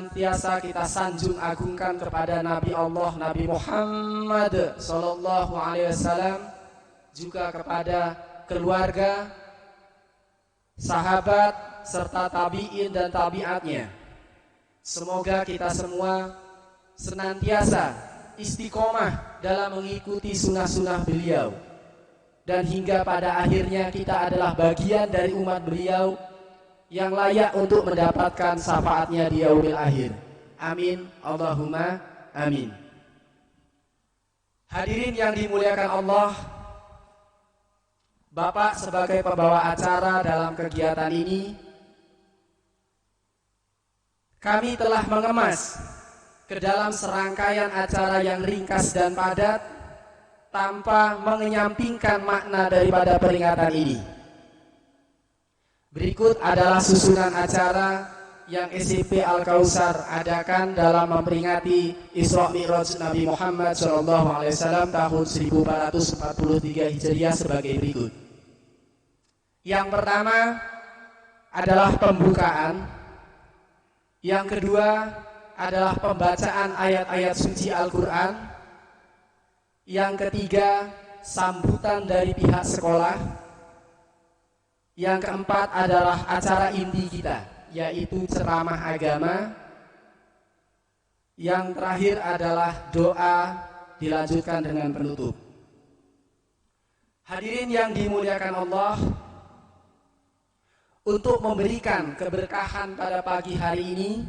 senantiasa kita sanjung agungkan kepada Nabi Allah Nabi Muhammad Sallallahu Alaihi Wasallam, juga kepada keluarga, sahabat, serta tabi'in dan tabi'atnya. Semoga kita semua senantiasa istiqomah dalam mengikuti sunnah-sunnah beliau, dan hingga pada akhirnya kita adalah bagian dari umat beliau yang layak untuk mendapatkan syafaatnya di yaumil akhir. Amin, Allahumma amin. Hadirin yang dimuliakan Allah, Bapak sebagai pembawa acara dalam kegiatan ini, kami telah mengemas ke dalam serangkaian acara yang ringkas dan padat tanpa mengenyampingkan makna daripada peringatan ini. Berikut adalah susunan acara yang SMP Al-Kautsar adakan dalam memperingati Isra Mi'raj Nabi Muhammad SAW tahun 1443 Hijriah sebagai berikut. Yang pertama adalah pembukaan. Yang kedua adalah pembacaan ayat-ayat suci Al-Quran. Yang ketiga, sambutan dari pihak sekolah. Yang keempat adalah acara inti kita, yaitu ceramah agama. Yang terakhir adalah doa, dilanjutkan dengan penutup. Hadirin yang dimuliakan Allah, untuk memberikan keberkahan pada pagi hari ini,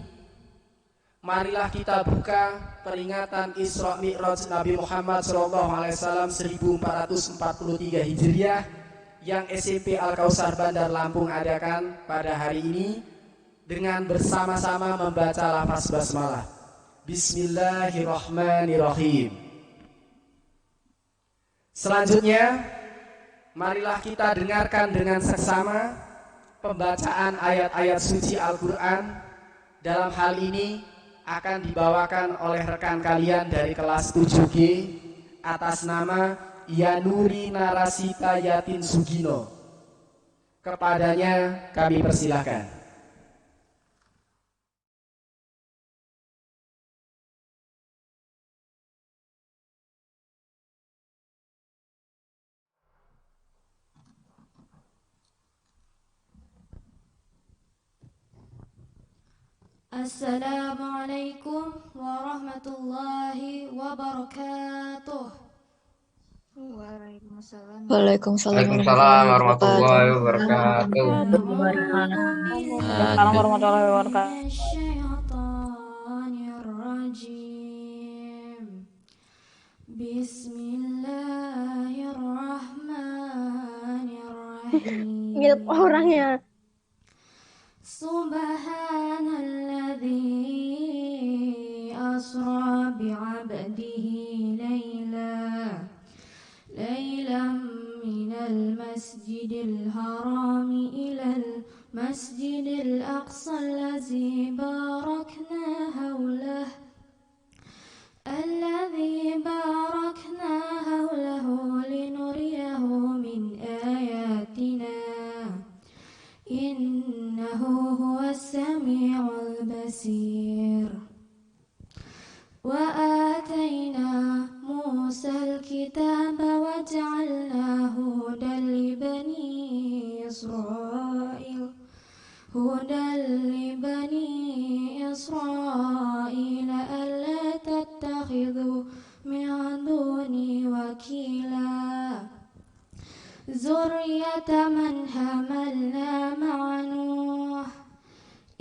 marilah kita buka peringatan Isra Mi'raj Nabi Muhammad SAW 1443 Hijriah yang SMP Al-Kautsar Bandar Lampung adakan pada hari ini dengan bersama-sama membaca lafaz basmalah. Bismillahirrahmanirrahim. Selanjutnya, marilah kita dengarkan dengan seksama pembacaan ayat-ayat suci Al-Quran. Dalam hal ini akan dibawakan oleh rekan kalian dari kelas 7G atas nama Yanuri Narasita Yatin Sugino. Kepadanya kami persilahkan. Assalamualaikum warahmatullahi wabarakatuh. Waalaikumsalam warahmatullahi wabarakatuh. Waalaikumsalam warahmatullahi wabarakatuh. Bismillahirrahmanirrahim. Mirip orangnya. Subhanalladzi asra bi'abdihi laylan minal masjidil harami ilal masjidil aqsa allazi barakna hawlahu linuriyahu min ayatina innahu huwas sami'ul basir. Wa atayna Musa al-kitaba wa ja'alnahu hudan li bani Israil alla tattakhidhu min duni wakila zurriyata man hamalna ma'a Nuh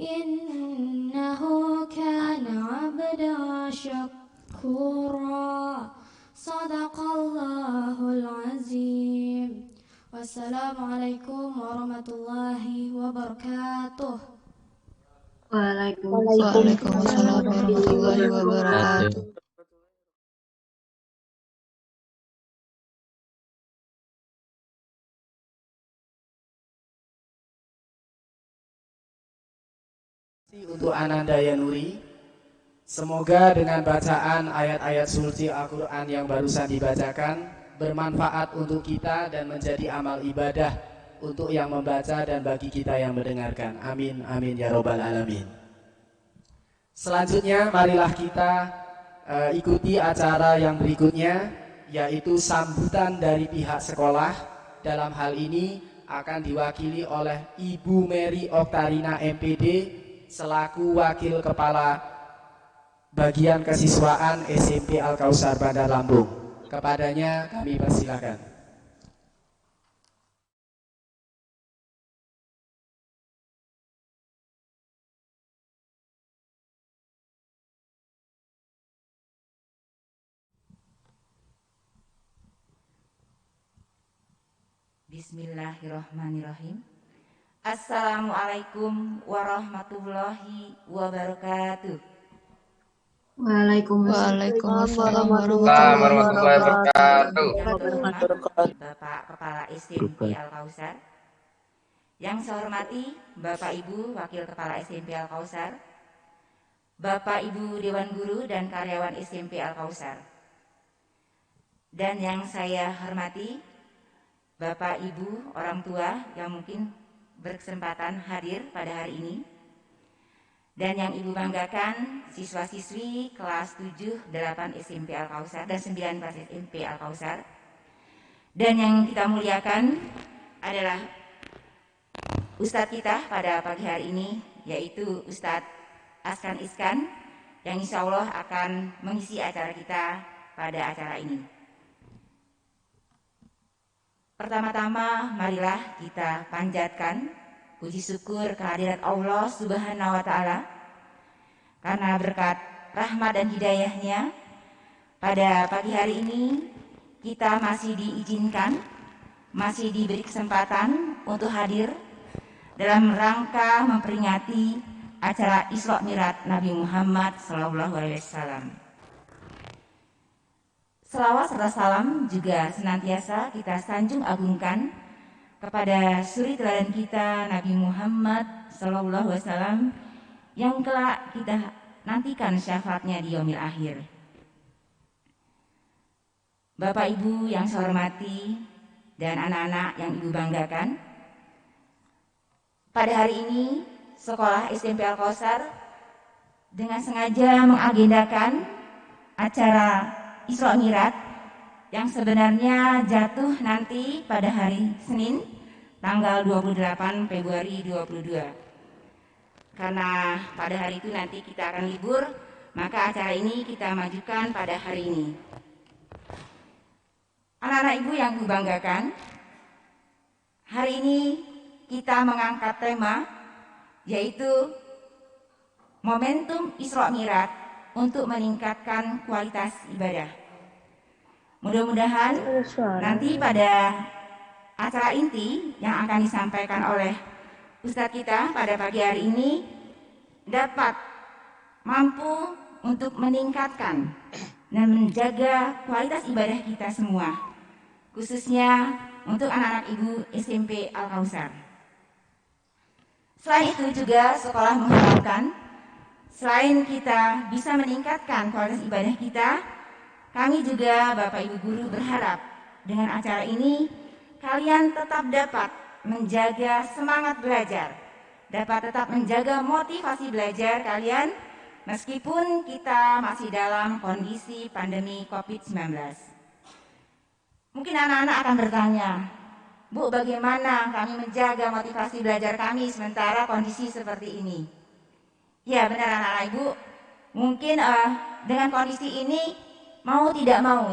innahu kana 'abdan syakura. Sadaqallahul azim. Wassalamualaikum warahmatullahi wabarakatuh. Waalaikumsalam warahmatullahi wabarakatuh. Untuk Ananda Yanuri, semoga dengan bacaan ayat-ayat suci Al-Quran yang barusan dibacakan bermanfaat untuk kita dan menjadi amal ibadah untuk yang membaca dan bagi kita yang mendengarkan. Amin, amin ya robbal alamin. Selanjutnya marilah kita ikuti acara yang berikutnya, yaitu sambutan dari pihak sekolah. Dalam hal ini akan diwakili oleh Ibu Mary Oktarina MPD selaku Wakil Kepala Bagian Kesiswaan SMP Al-Kausar Bandar Lampung. Kepadanya kami persilakan. Bismillahirrahmanirrahim. Assalamualaikum warahmatullahi wabarakatuh. Waalaikumsalam warahmatullahi wabarakatuh. Yang terhormat Bapak Kepala SMP Al-Kausar, yang saya hormati Bapak Ibu Wakil Kepala SMP Al-Kausar, Bapak Ibu Dewan Guru dan karyawan SMP Al-Kausar, dan yang saya hormati Bapak Ibu orang tua yang mungkin berkesempatan hadir pada hari ini, dan yang Ibu banggakan siswa-siswi kelas 7, 8 SMP Al-Kausar dan 9 kelas SMP Al-Kausar, dan yang kita muliakan adalah Ustadz kita pada pagi hari ini, yaitu Ustadz Askan Iskan, yang insya Allah akan mengisi acara kita pada acara ini. Pertama-tama marilah kita panjatkan puji syukur kehadirat Allah Subhanahu wa Ta'ala, karena berkat rahmat dan hidayahnya pada pagi hari ini kita masih diizinkan, masih diberi kesempatan untuk hadir dalam rangka memperingati acara Isra Mi'raj Nabi Muhammad SAW. Selawat serta salam juga senantiasa kita sanjung agungkan kepada suri teladan kita Nabi Muhammad SAW yang kelak kita nantikan syafaatnya di yaumil akhir. Bapak Ibu yang saya hormati dan anak-anak yang Ibu banggakan, pada hari ini sekolah SMP Al-Kausar dengan sengaja mengagendakan acara Isra Mi'raj yang sebenarnya jatuh nanti pada hari Senin tanggal 28 Februari 2022. Karena pada hari itu nanti kita akan libur, maka acara ini kita majukan pada hari ini. Anak-anak Ibu yang kubanggakan, hari ini kita mengangkat tema yaitu momentum Isra Mi'raj untuk meningkatkan kualitas ibadah. Mudah-mudahan nanti pada acara inti yang akan disampaikan oleh Ustadz kita pada pagi hari ini dapat mampu untuk meningkatkan dan menjaga kualitas ibadah kita semua, khususnya untuk anak-anak Ibu SMP Al-Kausar. Selain itu juga sekolah mengharapkan selain kita bisa meningkatkan kualitas ibadah kita, kami juga Bapak Ibu Guru berharap dengan acara ini kalian tetap dapat menjaga semangat belajar, dapat tetap menjaga motivasi belajar kalian meskipun kita masih dalam kondisi pandemi COVID-19. Mungkin anak-anak akan bertanya, Bu, bagaimana kami menjaga motivasi belajar kami sementara kondisi seperti ini? Ya benar anak-anak Ibu, mungkin dengan kondisi ini mau tidak mau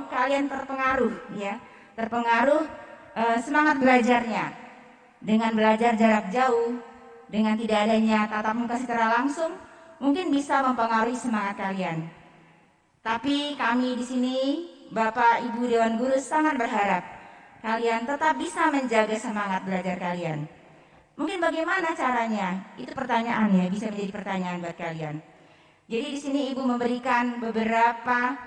kalian terpengaruh semangat belajarnya dengan belajar jarak jauh, dengan tidak adanya tatap muka secara langsung, mungkin bisa mempengaruhi semangat kalian. Tapi kami di sini, Bapak Ibu Dewan Guru sangat berharap kalian tetap bisa menjaga semangat belajar kalian. Mungkin bagaimana caranya? Itu pertanyaannya, bisa menjadi pertanyaan buat kalian. Jadi di sini Ibu memberikan beberapa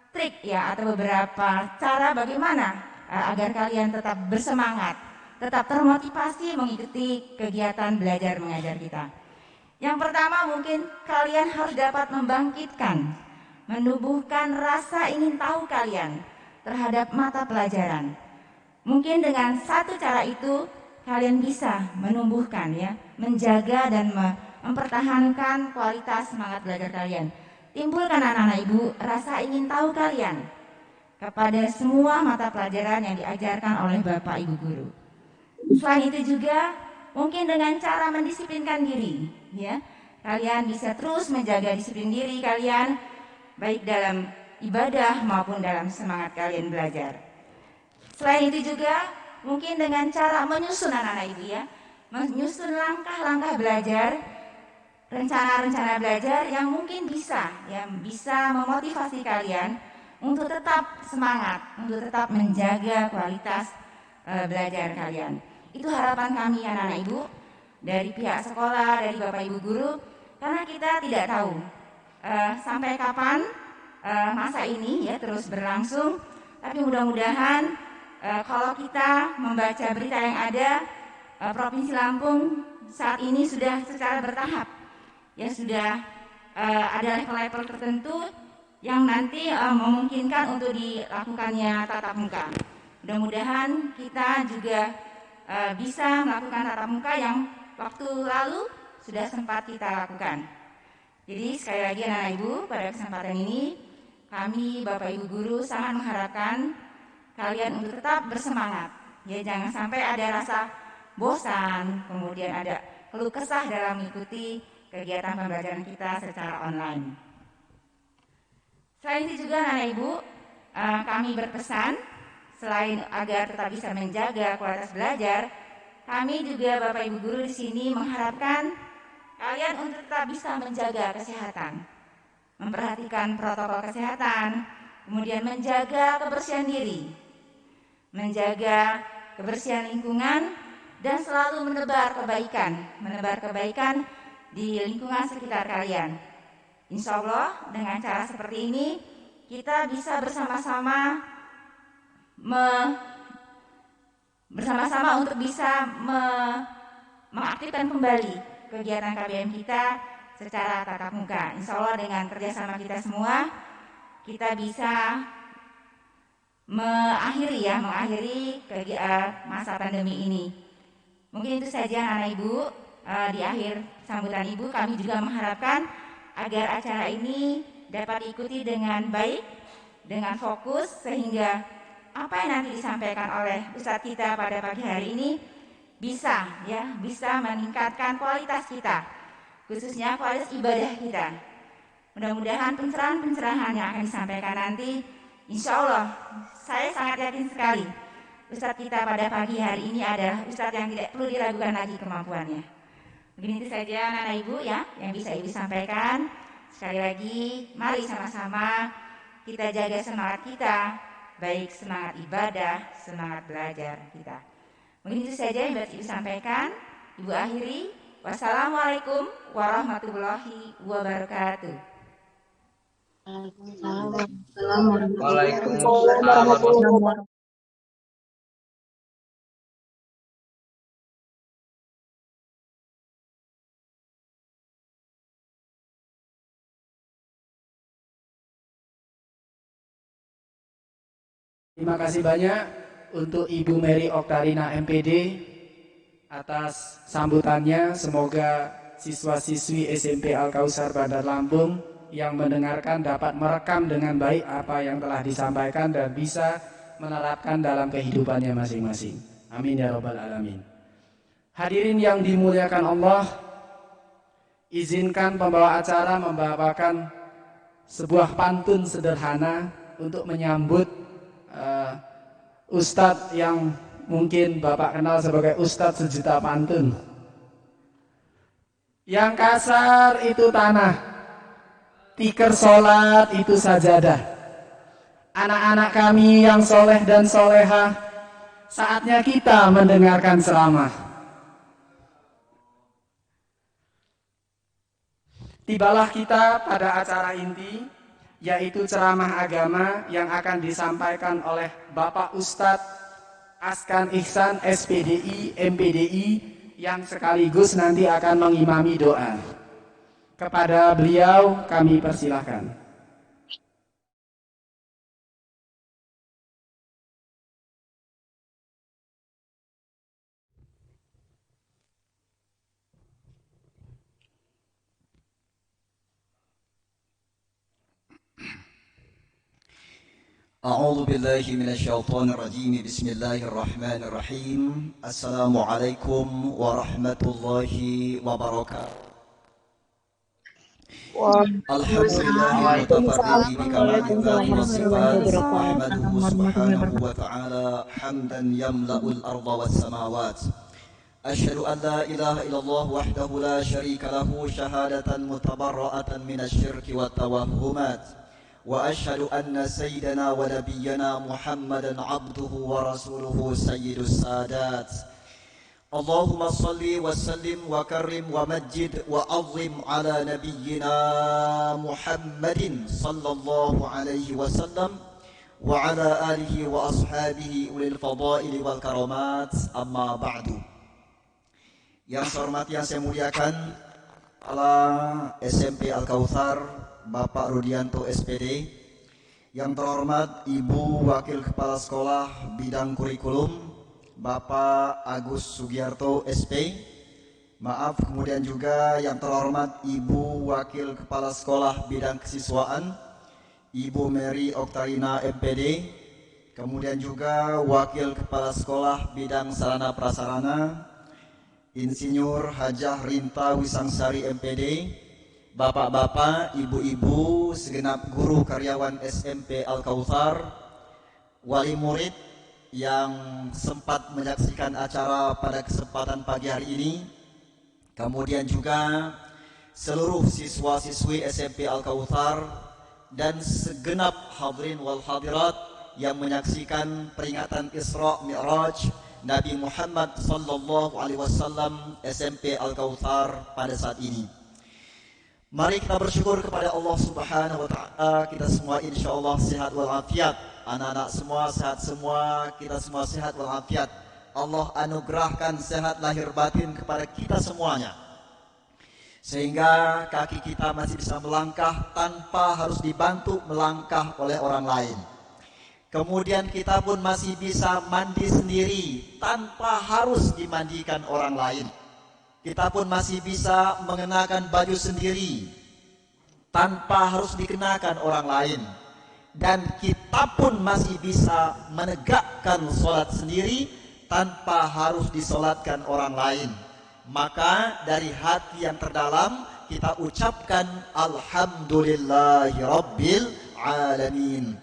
trik ya atau beberapa cara bagaimana agar kalian tetap bersemangat, tetap termotivasi mengikuti kegiatan belajar mengajar kita. Yang pertama mungkin kalian harus dapat membangkitkan, menumbuhkan rasa ingin tahu kalian terhadap mata pelajaran. Mungkin dengan satu cara itu kalian bisa menumbuhkan ya, menjaga dan mempertahankan kualitas semangat belajar kalian. Timbulkan anak-anak ibu rasa ingin tahu kalian kepada semua mata pelajaran yang diajarkan oleh Bapak Ibu guru. Selain itu juga mungkin dengan cara mendisiplinkan diri, ya. Kalian bisa terus menjaga disiplin diri kalian baik dalam ibadah maupun dalam semangat kalian belajar. Selain itu juga mungkin dengan cara menyusun anak-anak ibu, ya, menyusun langkah-langkah belajar, rencana-rencana belajar yang mungkin bisa memotivasi kalian untuk tetap semangat, untuk tetap menjaga kualitas belajar kalian. Itu harapan kami anak-anak ibu dari pihak sekolah, dari Bapak Ibu guru, karena kita tidak tahu sampai kapan masa ini ya terus berlangsung. Tapi mudah-mudahan kalau kita membaca berita yang ada, Provinsi Lampung saat ini sudah secara bertahap ya sudah ada level-level tertentu yang nanti memungkinkan untuk dilakukannya tatap muka. Mudah-mudahan kita juga bisa melakukan tatap muka yang waktu lalu sudah sempat kita lakukan. Jadi sekali lagi anak-anak ibu, pada kesempatan ini kami Bapak Ibu guru sangat mengharapkan kalian untuk tetap bersemangat. Ya, jangan sampai ada rasa bosan, kemudian ada keluh kesah dalam mengikuti kegiatan pembelajaran kita secara online. Selain itu juga anak ibu, kami berpesan selain agar tetap bisa menjaga kualitas belajar, kami juga Bapak Ibu guru di sini mengharapkan kalian untuk tetap bisa menjaga kesehatan, memperhatikan protokol kesehatan, kemudian menjaga kebersihan diri, menjaga kebersihan lingkungan, dan selalu menebar kebaikan di lingkungan sekitar kalian. Insya Allah dengan cara seperti ini kita bisa bersama-sama untuk bisa mengaktifkan kembali kegiatan KBM kita secara tatap muka. Insya Allah dengan kerjasama kita semua kita bisa mengakhiri masa pandemi ini. Mungkin itu saja anak ibu. Di akhir sambutan ibu kami juga mengharapkan agar acara ini dapat diikuti dengan baik, dengan fokus, sehingga apa yang nanti disampaikan oleh Ustadz kita pada pagi hari ini bisa meningkatkan kualitas kita, khususnya kualitas ibadah kita. Mudah-mudahan pencerahan-pencerahan yang akan disampaikan nanti, insya Allah saya sangat yakin sekali Ustadz kita pada pagi hari ini adalah Ustadz yang tidak perlu diragukan lagi kemampuannya. Mungkin itu saja anak-anak ibu ya yang bisa ibu sampaikan. Sekali lagi mari sama-sama kita jaga semangat kita, baik semangat ibadah, semangat belajar kita. Mungkin itu saja yang bisa ibu sampaikan. Ibu akhiri. Wassalamualaikum warahmatullahi wabarakatuh. Waalaikumsalam warahmatullahi wabarakatuh. Terima kasih banyak untuk Ibu Mary Oktarina MPD atas sambutannya. Semoga siswa-siswi SMP Al-Kausar Bandar Lampung yang mendengarkan dapat merekam dengan baik apa yang telah disampaikan dan bisa menerapkan dalam kehidupannya masing-masing. Amin ya rabbal alamin. Hadirin yang dimuliakan Allah, izinkan pembawa acara membawakan sebuah pantun sederhana untuk menyambut Ustadz yang mungkin Bapak kenal sebagai Ustadz sejuta pantun. Yang kasar itu tanah, tikar sholat itu sajadah. Anak-anak kami yang soleh dan solehah, saatnya kita mendengarkan ceramah. Tibalah kita pada acara inti, yaitu ceramah agama yang akan disampaikan oleh Bapak Ustadz Askan Ihsan SPDI MPDI yang sekaligus nanti akan mengimami doa. Kepada beliau kami persilahkan. أعوذ بالله من الشيطان الرجيم بسم الله الرحمن الرحيم السلام عليكم ورحمة الله وبركاته الحمد لله المتفرد بكمال الذات والصفات أحمده سبحانه وتعالى حمدا يملأ الأرض والسماوات أشهد أن لا إله إلا الله وحده لا شريك له شهادة متبرأة من الشرك والتوهمات وأشهد أن سيدنا ونبينا محمدا عبده ورسوله سيد السادات اللهم صل وسلم وكرم ومجد وعظم على نبينا محمد صلى الله عليه وسلم وعلى آله وأصحابه أولي الفضائل والكرامات أما بعد. Yang saya hormati, yang saya muliakan Kepala SMP Al-Kautsar Bapak Rudianto SPD, yang terhormat Ibu Wakil Kepala Sekolah Bidang Kurikulum Bapak Agus Sugiarto SP, maaf, kemudian juga yang terhormat Ibu Wakil Kepala Sekolah Bidang Kesiswaan Ibu Mary Oktarina MPD, kemudian juga Wakil Kepala Sekolah Bidang Sarana Prasarana Insinyur Hajah Rinta Wisangsari MPD, bapak-bapak, ibu-ibu, segenap guru karyawan SMP Al-Kautsar, wali murid yang sempat menyaksikan acara pada kesempatan pagi hari ini, kemudian juga seluruh siswa-siswi SMP Al-Kautsar dan segenap hadirin wal hadirat yang menyaksikan peringatan Isra Mi'raj Nabi Muhammad sallallahu alaihi wasallam SMP Al-Kautsar pada saat ini. Mari kita bersyukur kepada Allah Subhanahu wa taala, kita semua insyaallah sehat walafiat. Anak-anak semua sehat semua, kita semua sehat walafiat. Allah anugerahkan sehat lahir batin kepada kita semuanya, sehingga kaki kita masih bisa melangkah tanpa harus dibantu melangkah oleh orang lain. Kemudian kita pun masih bisa mandi sendiri tanpa harus dimandikan orang lain. Kita pun masih bisa mengenakan baju sendiri tanpa harus dikenakan orang lain. Dan kita pun masih bisa menegakkan sholat sendiri tanpa harus disolatkan orang lain. Maka dari hati yang terdalam kita ucapkan Alhamdulillahi Rabbil Alamin.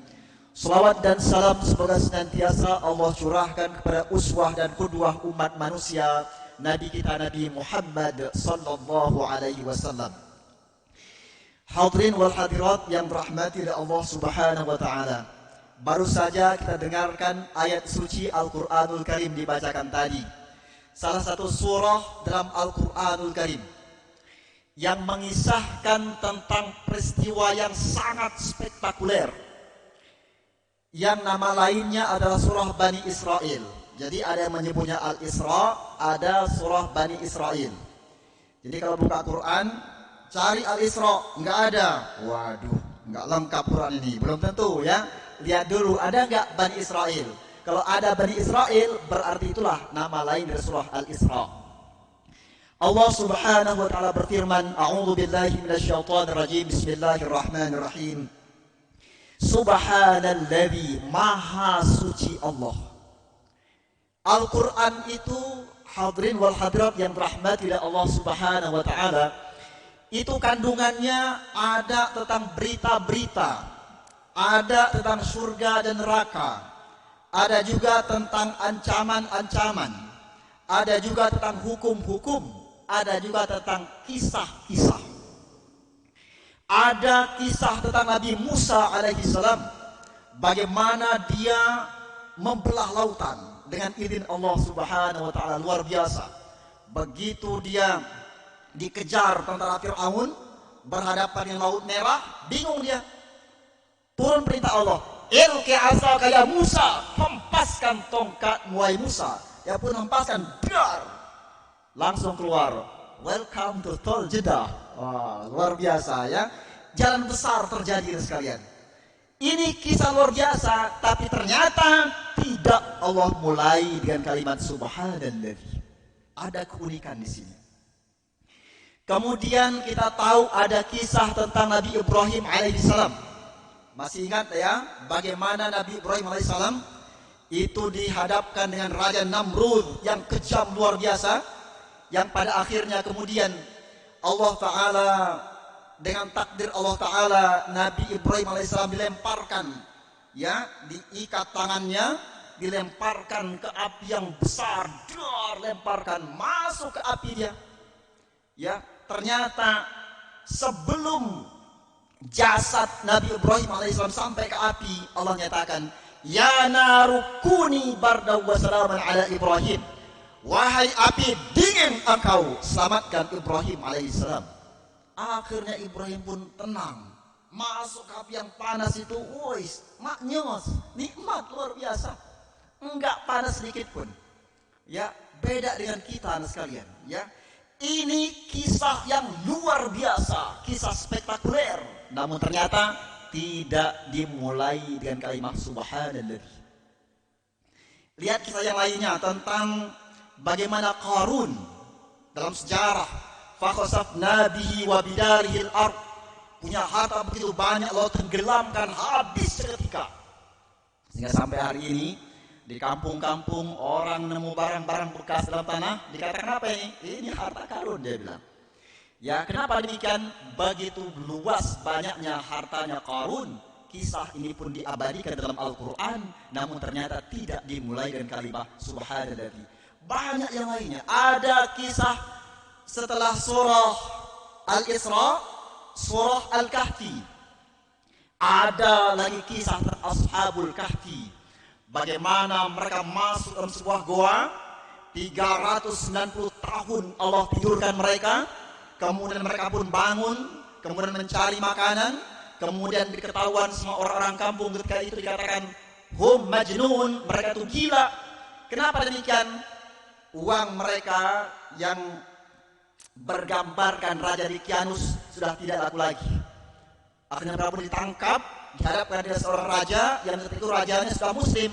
Salawat dan salam semoga senantiasa Allah curahkan kepada uswah dan qudwah umat manusia Nabi kita Nabi Muhammad sallallahu alaihi wasallam. Hadirin wal hadirat yang dirahmati oleh Allah Subhanahu wa taala. Baru saja kita dengarkan ayat suci Al-Qur'anul Karim dibacakan tadi. Salah satu surah dalam Al-Qur'anul Karim yang mengisahkan tentang peristiwa yang sangat spektakuler, yang nama lainnya adalah surah Bani Israel. Jadi ada yang menyebutnya Al-Isra, ada surah Bani Israel. Jadi kalau buka Quran, cari Al-Isra, nggak ada. Waduh, nggak lengkap Quran ini, belum tentu ya. Lihat dulu, ada nggak Bani Israel. Kalau ada Bani Israel, berarti itulah nama lain dari surah Al-Isra. Allah Subhanahu wa taala berfirman, A'udzu billahi minasyaitonir rajim. Bismillahirrahmanirrahim. Subhanalladzi, maha suci Allah. Al-Quran itu, hadirin wal hadirat yang dirahmati oleh Allah Subhanahu wa taala, itu kandungannya ada tentang berita-berita, ada tentang surga dan neraka, ada juga tentang ancaman-ancaman, ada juga tentang hukum-hukum, ada juga tentang kisah-kisah. Ada kisah tentang Nabi Musa alaihi salam, bagaimana dia membelah lautan dengan izin Allah Subhanahu wa taala, luar biasa. Begitu dia dikejar tentara Firaun berhadapan dengan Laut Merah, bingung dia. Turun perintah Allah, "Ilqi 'asaka ya Musa," hempaskan tongkatmu wahai Musa. Ya pun hempaskan, dar. Langsung keluar. Welcome to Tol Jeddah. Wah, luar biasa ya. Jalan besar terjadi sekalian. Ini kisah luar biasa, tapi ternyata tidak Allah mulai dengan kalimat subhanalladzi. Ada keunikan di sini. Kemudian kita tahu ada kisah tentang Nabi Ibrahim alaihissalam. Masih ingat ya bagaimana Nabi Ibrahim alaihissalam itu dihadapkan dengan Raja Namrud yang kejam luar biasa, yang pada akhirnya kemudian Allah Ta'ala dengan takdir Allah Ta'ala Nabi Ibrahim alaihissalam dilemparkan, ya, diikat tangannya, dilemparkan ke api yang besar, lemparkan masuk ke api dia. Ya, ternyata sebelum jasad Nabi Ibrahim alaihissalam sampai ke api, Allah nyatakan, ya narukuni bardaw wa salaman ala Ibrahim. Wahai api, dingin engkau, selamatkan Ibrahim alaihissalam. Akhirnya Ibrahim pun tenang, masuk ke api yang panas itu, maknyos, nikmat luar biasa, enggak panas sedikit pun. Ya, beda dengan kita anak sekalian. Ya, ini kisah yang luar biasa, kisah spektakuler. Namun ternyata tidak dimulai dengan kalimat subhanallah. Lihat kisah yang lainnya tentang bagaimana Qarun dalam sejarah, fakhasafna bihi wa bidarihil ard, punya harta begitu banyak, Allah tenggelamkan habis seketika. Sehingga sampai hari ini di kampung-kampung orang nemu barang-barang bekas dalam tanah, dikatakan apa ini? Ini harta karun, dia bilang. Ya, kenapa demikian? Begitu luas banyaknya hartanya Qarun. Kisah ini pun diabadikan dalam Al-Quran, namun ternyata tidak dimulai dengan kalimat subhanallah. Banyak yang lainnya. Ada kisah setelah surah Al-Isra, surah Al-Kahfi. Ada lagi kisah tentang Ashabul Kahfi. Bagaimana mereka masuk dalam sebuah goa, 390 tahun Allah tidurkan mereka. Kemudian mereka pun bangun, kemudian mencari makanan, kemudian diketahuan semua orang-orang kampung ketika itu dikatakan hum majnun, mereka itu gila. Kenapa demikian? Uang mereka yang bergambarkan Raja Likianus sudah tidak laku lagi. Akhirnya mereka pun ditangkap, dihadapkan dengan seorang raja yang ketika itu rajanya sudah muslim.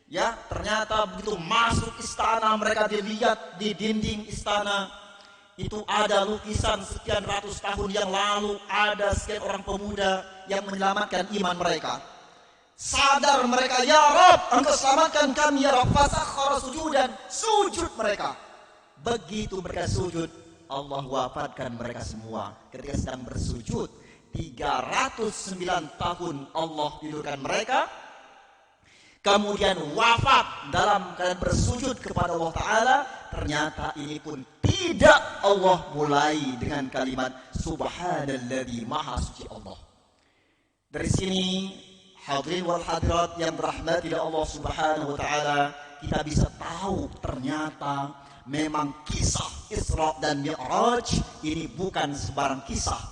Ya, ternyata begitu masuk istana, mereka dilihat di dinding istana itu ada lukisan sekian ratus tahun yang lalu, ada sekian orang pemuda yang menyelamatkan iman mereka. Sadar mereka, ya Rabb, engkau selamatkan kami ya Rabb. Fasakhara sujudan, sujud mereka. Begitu mereka sujud, Allah wafatkan mereka semua. Ketika sedang bersujud, 309 tahun Allah tidurkan mereka. Kemudian wafat dalam keadaan bersujud kepada Allah Ta'ala. Ternyata ini pun tidak Allah mulai dengan kalimat subhanalladzi maha suci Allah. Dari sini hadirin wal hadirat yang dirahmati Allah Subhanahu wa Ta'ala, kita bisa tahu ternyata memang kisah Isra dan Mi'raj ini bukan sebarang kisah.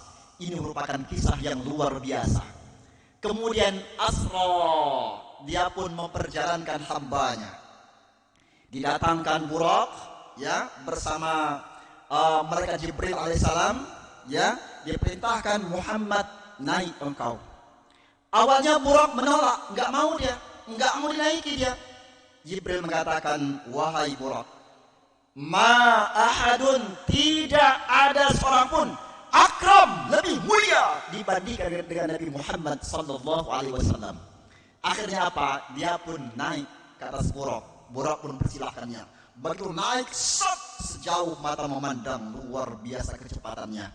Ini merupakan kisah yang luar biasa. Kemudian Asra, dia pun memperjalankan hambanya. Didatangkan Burak, ya, bersama mereka Jibril alaihissalam, ya, diperintahkan Muhammad naik engkau. Awalnya Burak menolak, enggak mau dia, enggak mau dinaiki dia. Jibril mengatakan, wahai Burak, ma ahadun, tidak ada seorang pun akram, lebih mulia dibandingkan dengan Nabi Muhammad sallallahu alaihi wasallam. Akhirnya apa? Dia pun naik ke atas Burak. Burak pun mempersilahkannya. Begitu naik, sejauh mata memandang, luar biasa kecepatannya.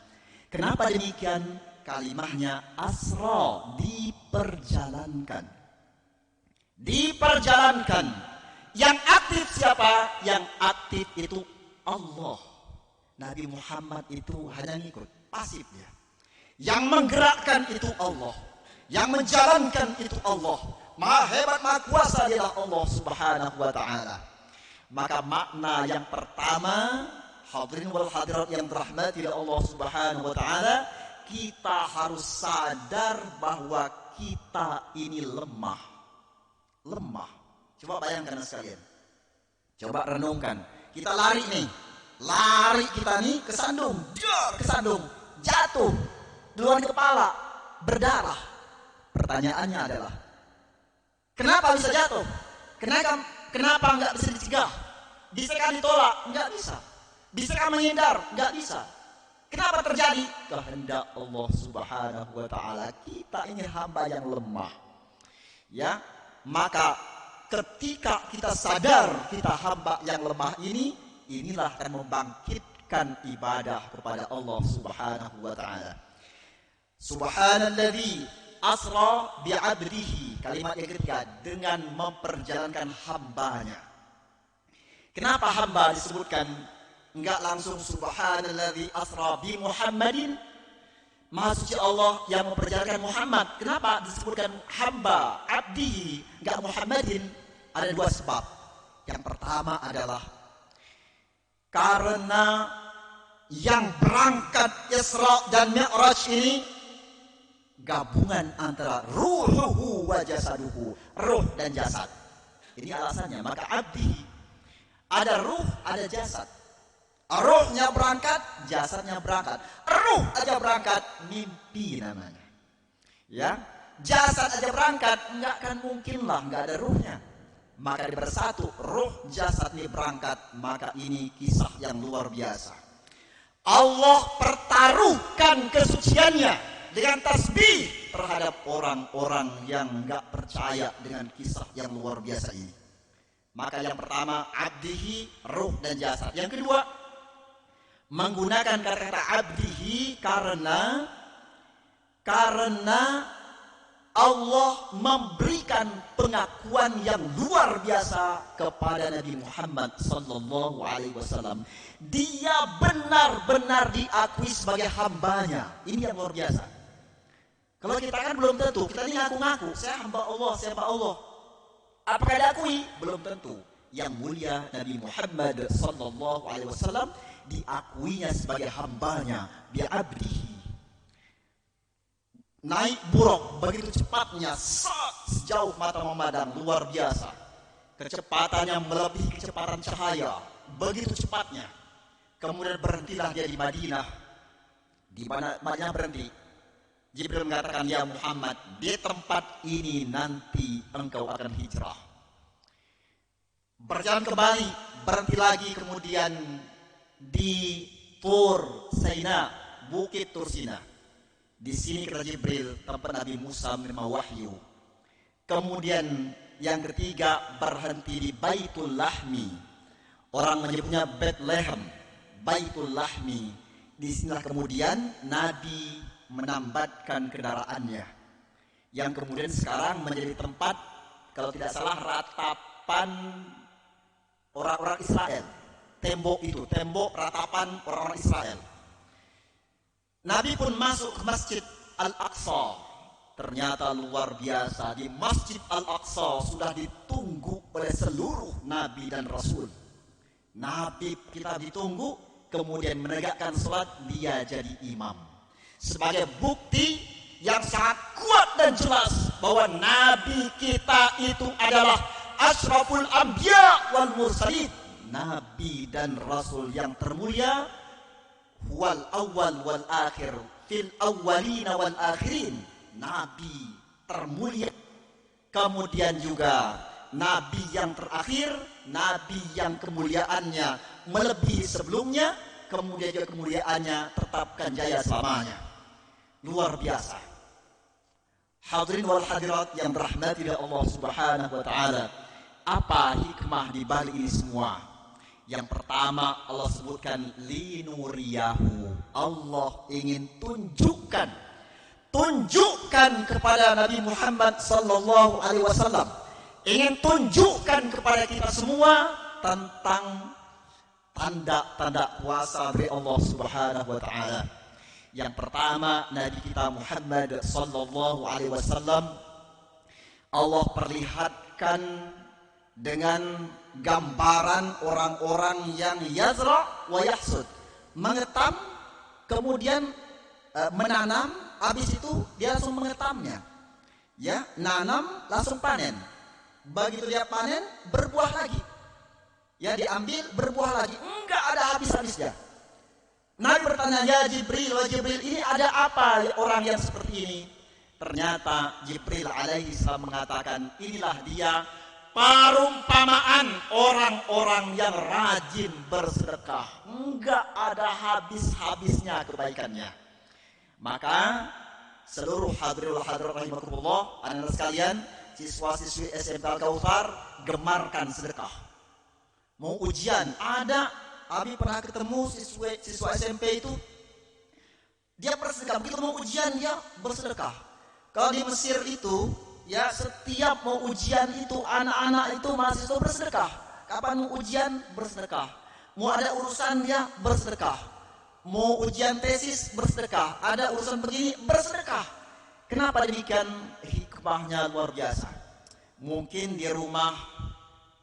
Kenapa demikian? Kalimahnya asra, diperjalankan. Diperjalankan. Yang aktif siapa? Yang aktif itu Allah. Nabi Muhammad itu hanya ngikut, pasif dia. Yang menggerakkan itu Allah. Yang menjalankan itu Allah. Maha hebat, maha kuasa adalah Allah Subhanahu wa Ta'ala. Maka makna yang pertama, hadirin wal hadirat yang dirahmati Allah Subhanahu wa Ta'ala, kita harus sadar bahwa kita ini lemah. Lemah. Coba bayangkan sekalian. Coba renungkan. Kita lari nih. Lari kita nih kesandung. Kesandung. Jatuh. Duluan kepala. Berdarah. Pertanyaannya adalah, kenapa bisa jatuh? Kenapa nggak bisa dicegah? Bisa kan ditolak? Nggak bisa. Bisa kan menghindar? Nggak bisa. Kenapa terjadi? Kehendak Allah Subhanahu wa taala. Kita ini hamba yang lemah. Ya, maka ketika kita sadar kita hamba yang lemah ini, inilah akan membangkitkan ibadah kepada Allah Subhanahu wa taala. Subhanalladzi asra bi'abdihi, kalimat yang ketiga, dengan memperjalankan hambanya. Kenapa hamba disebutkan? Enggak langsung subhanalladzi asra bi Muhammadin, Maha suci Allah yang memperjalankan Muhammad. Kenapa disebutkan hamba, abdi, enggak Muhammadin? Ada dua sebab. Yang pertama adalah karena yang berangkat Isra dan Mi'raj ini gabungan antara ruhuhu wa jasaduhu, ruh dan jasad. Ini alasannya. Maka abdi, ada ruh, ada jasad. Ruhnya berangkat, jasadnya berangkat. Ruh aja berangkat, mimpi namanya. Ya, jasad aja berangkat, enggak akan mungkin lah enggak ada ruhnya. Maka di bersatu, ruh jasad ini berangkat, maka ini kisah yang luar biasa. Allah pertaruhkan kesuciannya dengan tasbih terhadap orang-orang yang enggak percaya dengan kisah yang luar biasa ini. Maka yang pertama, abdihi, ruh dan jasad. Yang kedua, menggunakan kata-kata abdihi karena Allah memberikan pengakuan yang luar biasa kepada Nabi Muhammad sallallahu alaihi wasallam. Dia benar-benar diakui sebagai hambanya. Ini yang luar biasa. Kalau kita kan belum tentu, kita ini ngaku-ngaku, saya hamba Allah, saya hamba Allah. Apakah diakui? Belum tentu. Yang mulia Nabi Muhammad sallallahu alaihi wasallam diakuinya sebagai hambanya, bi'abdihi. Naik buruk begitu cepatnya, sejauh mata memandang, luar biasa. Kecepatannya melebihi kecepatan cahaya, begitu cepatnya. Kemudian berhentilah dia di Madinah. Di mana Madinah berhenti? Jibril mengatakan, ya Muhammad, di tempat ini nanti engkau akan hijrah. Berjalan kembali, berhenti lagi, kemudian di Tur Sina, Bukit Tur Sina. Di sini kata Jibril, tempat Nabi Musa menerima wahyu. Kemudian yang ketiga, berhenti di Baitul Lahmi. Orang menyebutnya Bethlehem, Baitul Lahmi. Di sinilah kemudian Nabi menambatkan kendaraannya, yang kemudian sekarang menjadi tempat, kalau tidak salah, ratapan orang-orang Israel. Tembok itu, tembok ratapan orang-orang Israel. Nabi pun masuk ke Masjid Al-Aqsa. Ternyata luar biasa, di Masjid Al-Aqsa sudah ditunggu oleh seluruh Nabi dan Rasul. Nabi kita ditunggu, kemudian menegakkan sholat, dia jadi imam. Sebagai bukti yang sangat kuat dan jelas bahwa Nabi kita itu adalah asyraful anbiya wal mursalin. Nabi dan Rasul yang termulia, wal awal wal akhir fil awwalina wal akhirin. Nabi termulia. Kemudian juga Nabi yang terakhir, Nabi yang kemuliaannya melebihi sebelumnya, kemudian juga kemuliaannya tetapkan jaya selamanya. Luar biasa. Hadirin wal hadirat yang dirahmati oleh Allah Subhanahu wa taala. Apa hikmah di balik ini semua? Yang pertama, Allah sebutkan linuriyahu. Allah ingin tunjukkan kepada Nabi Muhammad sallallahu alaihi wasallam, ingin tunjukkan kepada kita semua tentang tanda-tanda kuasa dari Allah Subhanahu wa taala. Yang pertama, Nabi kita Muhammad sallallahu alaihi wasallam Allah perlihatkan dengan gambaran orang-orang yang yazra wa yahsud, mengetam kemudian menanam, habis itu dia langsung mengetamnya. Ya, nanam langsung panen. Begitu dia panen, berbuah lagi. Ya, diambil, berbuah lagi. Enggak ada habis-habisnya. Nabi bertanya, ya Jibril, ini ada apa orang yang seperti ini? Ternyata Jibril alaihi salam mengatakan, inilah dia perumpamaan orang-orang yang rajin bersedekah. Enggak ada habis-habisnya kebaikannya. Maka seluruh hadirin wal hadirat rahimakumullah, anak-anak sekalian, siswa-siswi SMK Al-Kautsar, gemarkan sedekah. Mau ujian, ada Abi pernah ketemu siswa SMP itu, dia bersedekah. Begitu mau ujian dia bersedekah. Kalau di Mesir itu, ya setiap mau ujian itu anak-anak itu mahasiswa bersedekah. Kapan mau ujian bersedekah. Mau ada urusan dia bersedekah. Mau ujian tesis bersedekah. Ada urusan begini bersedekah. Kenapa demikian? Hikmahnya luar biasa. Mungkin di rumah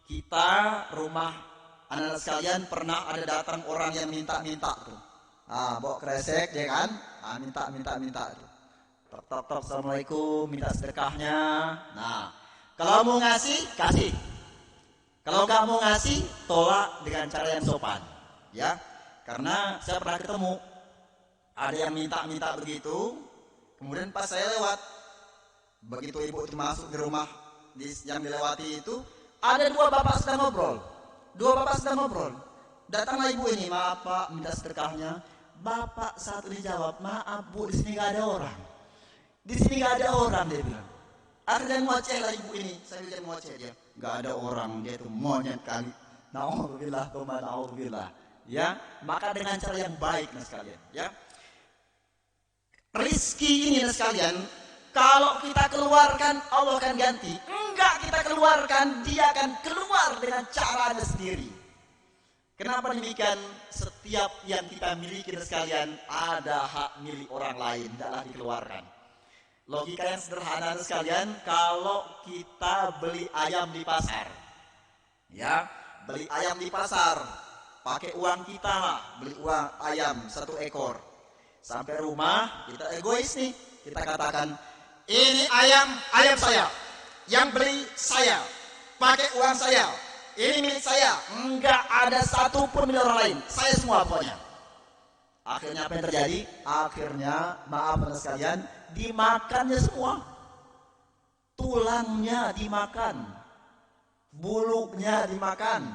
kita, rumah anak-anak sekalian pernah ada datang orang yang minta-minta tuh. Bawa kresek ya kan? Minta tuh. Tok, assalamualaikum, minta sedekahnya. Nah, kalau mau ngasih, kasih. Kalau nggak mau ngasih, tolak dengan cara yang sopan. Ya, karena saya pernah ketemu ada yang minta begitu. Kemudian pas saya lewat, begitu ibu itu masuk di rumah yang dilewati itu, ada dua bapak sedang ngobrol. Datanglah ibu ini, maaf pak, minta sedekahnya. Bapak saat ini jawab, maaf bu, di sini nggak ada orang. Di sini nggak ada orang, dia bilang. Akhirnya ngoceh lah ibu ini, saya bilang ngoceh dia. Nggak ada orang, dia itu monyet kali. Na'udzubillah. Ya, maka dengan cara yang baik nah sekalian. Ya, rizki ini nah sekalian, kalau kita keluarkan Allah akan ganti. Enggak kita keluarkan, dia akan keluar dengan caranya sendiri. Kenapa demikian? Setiap yang kita miliki sekalian ada hak milik orang lain, tidaklah dikeluarkan. Logika yang sederhana sekalian, kalau kita beli ayam di pasar, ya, beli ayam di pasar, pakai uang kita lah, beli uang ayam 1 ekor. Sampai rumah, kita egois nih, kita katakan, ini ayam saya, yang beli saya, pakai uang saya. Ini milik saya, enggak ada satupun milik orang lain, saya semua pokoknya. Akhirnya apa yang terjadi? Akhirnya, maaf teman sekalian, dimakannya semua. Tulangnya dimakan, bulunya dimakan,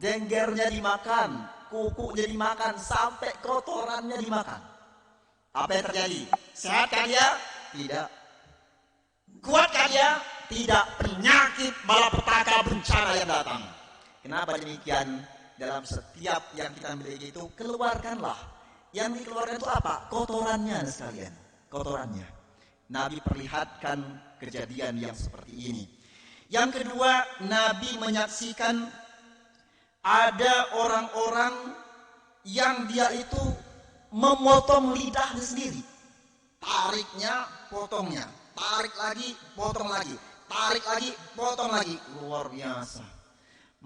jenggernya dimakan, kukunya dimakan, sampai kotorannya dimakan. Apa yang terjadi? Sehatkah dia? Tidak. Kuatkah dia? Tidak. Penyakit, malapetaka, bencana yang datang. Kenapa demikian? Dalam setiap yang kita miliki itu, keluarkanlah. Yang dikeluarkan itu apa? Kotorannya sekalian. Kotorannya. Nabi perlihatkan kejadian yang seperti ini. Yang kedua, Nabi menyaksikan ada orang-orang yang dia itu memotong lidahnya sendiri. Tariknya, potongnya. Tarik lagi, potong lagi. Tarik lagi, potong lagi. Luar biasa.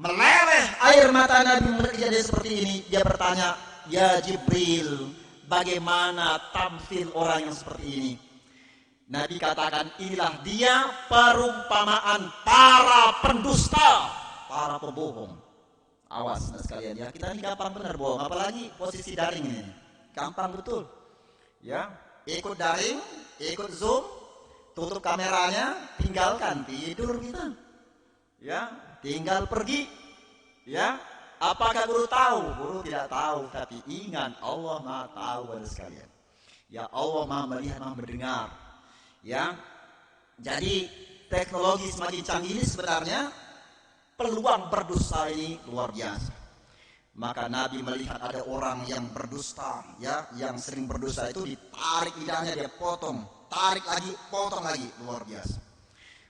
Meleleh air mata Nabi melihat kejadian seperti ini. Dia bertanya, ya Jibril, bagaimana tampil orang yang seperti ini? Nabi katakan, inilah dia perumpamaan para pendusta, para pembohong. Awas nah sekalian ya, kita ini gampang benar bohong, apalagi posisi daring ini. Gampang betul. Ya, ikut daring, ikut Zoom, tutup kameranya, tinggalkan, tidur kita. Ya, tinggal pergi. Ya, apakah guru tahu? Guru tidak tahu, tapi ingat Allah Maha tahu pada sekalian. Ya, Allah Maha melihat, Maha mendengar. Ya, jadi teknologi semakin canggih ini sebenarnya peluang berdusta ini luar biasa. Maka Nabi melihat ada orang yang berdusta, ya, yang sering berdusta itu ditarik lidahnya, dia potong, tarik lagi, potong lagi, luar biasa.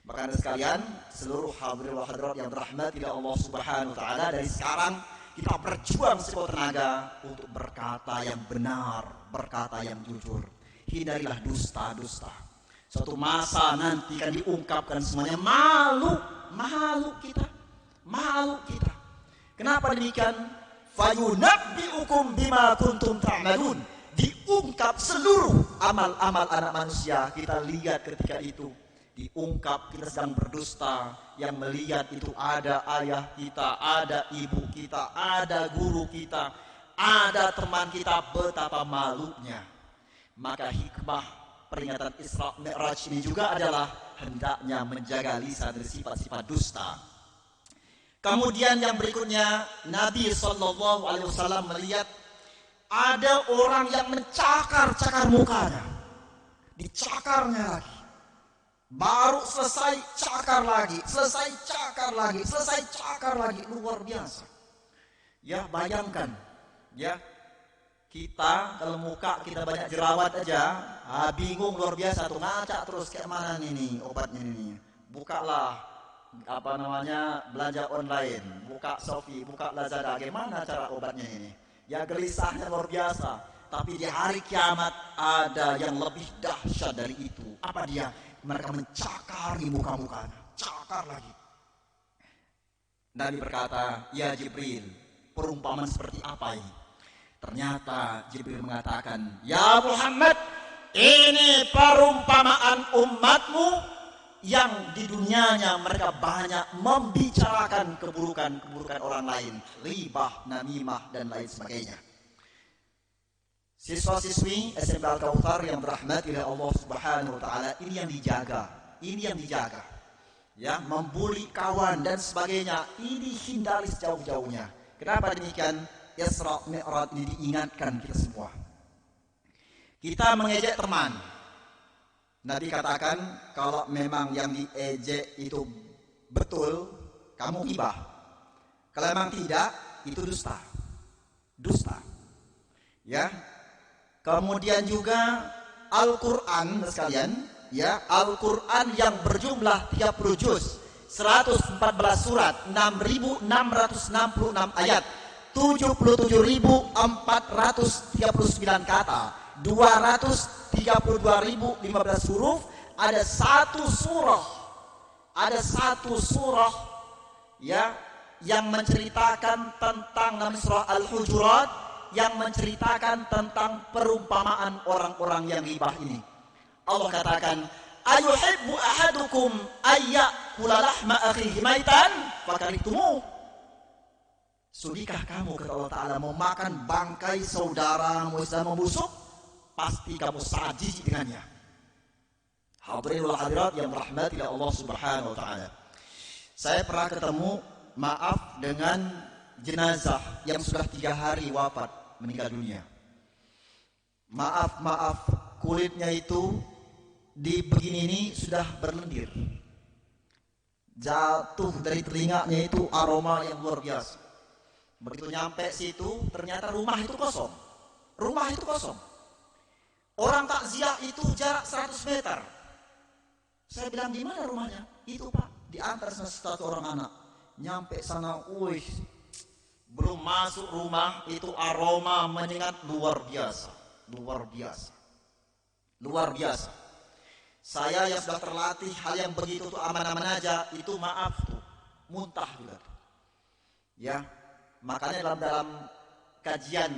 Maka sekalian, seluruh hadirin wal hadirat yang dirahmati oleh Allah Subhanahu wa taala, dari sekarang kita berjuang sekuat tenaga untuk berkata yang benar, berkata yang jujur. Hindarilah dusta-dusta. Suatu masa nanti kan diungkapkan semuanya, malu kita. Kenapa demikian? Fayunabbi'ukum bima kuntum ta'malun. Diungkap seluruh amal-amal anak manusia. Kita lihat ketika itu diungkap kita sedang berdusta. Yang melihat itu ada ayah kita, ada ibu kita, ada guru kita, ada teman kita, betapa malunya. Maka hikmah peringatan Isra Mi'raj ini juga adalah hendaknya menjaga lisan dari sifat-sifat dusta. Kemudian yang berikutnya, Nabi SAW melihat ada orang yang mencakar-cakar mukanya. Dicakarnya lagi. Baru selesai cakar lagi, selesai cakar lagi, selesai cakar lagi. Luar biasa. Ya, bayangkan. Ya, kita kalau muka kita banyak jerawat aja, bingung luar biasa tuh, ngacak terus kayak mana nih obatnya ini. Bukalah belanja online, buka Shopee, buka Lazada, gimana cara obatnya ini? Ya gelisahnya luar biasa. Tapi di hari kiamat ada yang lebih dahsyat dari itu. Apa dia? Mereka mencakari muka-mukanya, cakar lagi. Nabi berkata, ya Jibril, perumpamaan seperti apa ini? Ternyata Jibril mengatakan, ya Muhammad, ini perumpamaan umatmu yang di dunianya mereka banyak membicarakan keburukan-keburukan orang lain, ghibah, namimah, dan lain sebagainya. Siswa-siswi SMP Al-Kautsar yang dirahmati oleh Allah Subhanahu wa taala, ini yang dijaga. Ya, membuli kawan dan sebagainya, ini hindari sejauh-jauhnya. Kenapa demikian? Isra Mi'raj ini diingatkan kita semua. Kita mengejek teman. Nabi katakan kalau memang yang diejek itu betul, kamu ghibah. Kalau memang tidak, itu dusta. Ya. Kemudian juga Al-Qur'an sekalian, ya, Al-Qur'an yang berjumlah 30 juz, 114 surat, 6.666 ayat, 77.439 kata, 232.015 huruf, ada satu surah ya yang menceritakan tentang namanya surah Al-Hujurat, yang menceritakan tentang perumpamaan orang-orang yang ghibah ini. Allah katakan, ayuhibbu ahadukum ayyakula lahma akhihi maitan fakarihtumuh. Sudikah kamu, kata Allah Ta'ala, mau makan bangkai saudaramu yang membusuk? Pasti kamu sangat jijik dengannya. Hadirin wal hadirat yang dirahmati oleh Allah Subhanahu wa taala. Saya pernah ketemu, maaf, dengan jenazah yang sudah 3 hari wafat, meninggal dunia. Maaf, kulitnya itu di begini ini sudah berlendir. Jatuh dari telinganya itu aroma yang luar biasa. Begitu nyampe situ, ternyata rumah itu kosong. Orang takziah itu jarak 100 meter. Saya bilang, di mana rumahnya? Itu Pak, diantar sama satu orang anak. Nyampe sana, belum masuk rumah itu aroma menyengat luar biasa. Saya yang sudah terlatih hal yang begitu tuh aman-aman aja, itu maaf tuh, muntah juga tuh. Ya, makanya dalam kajian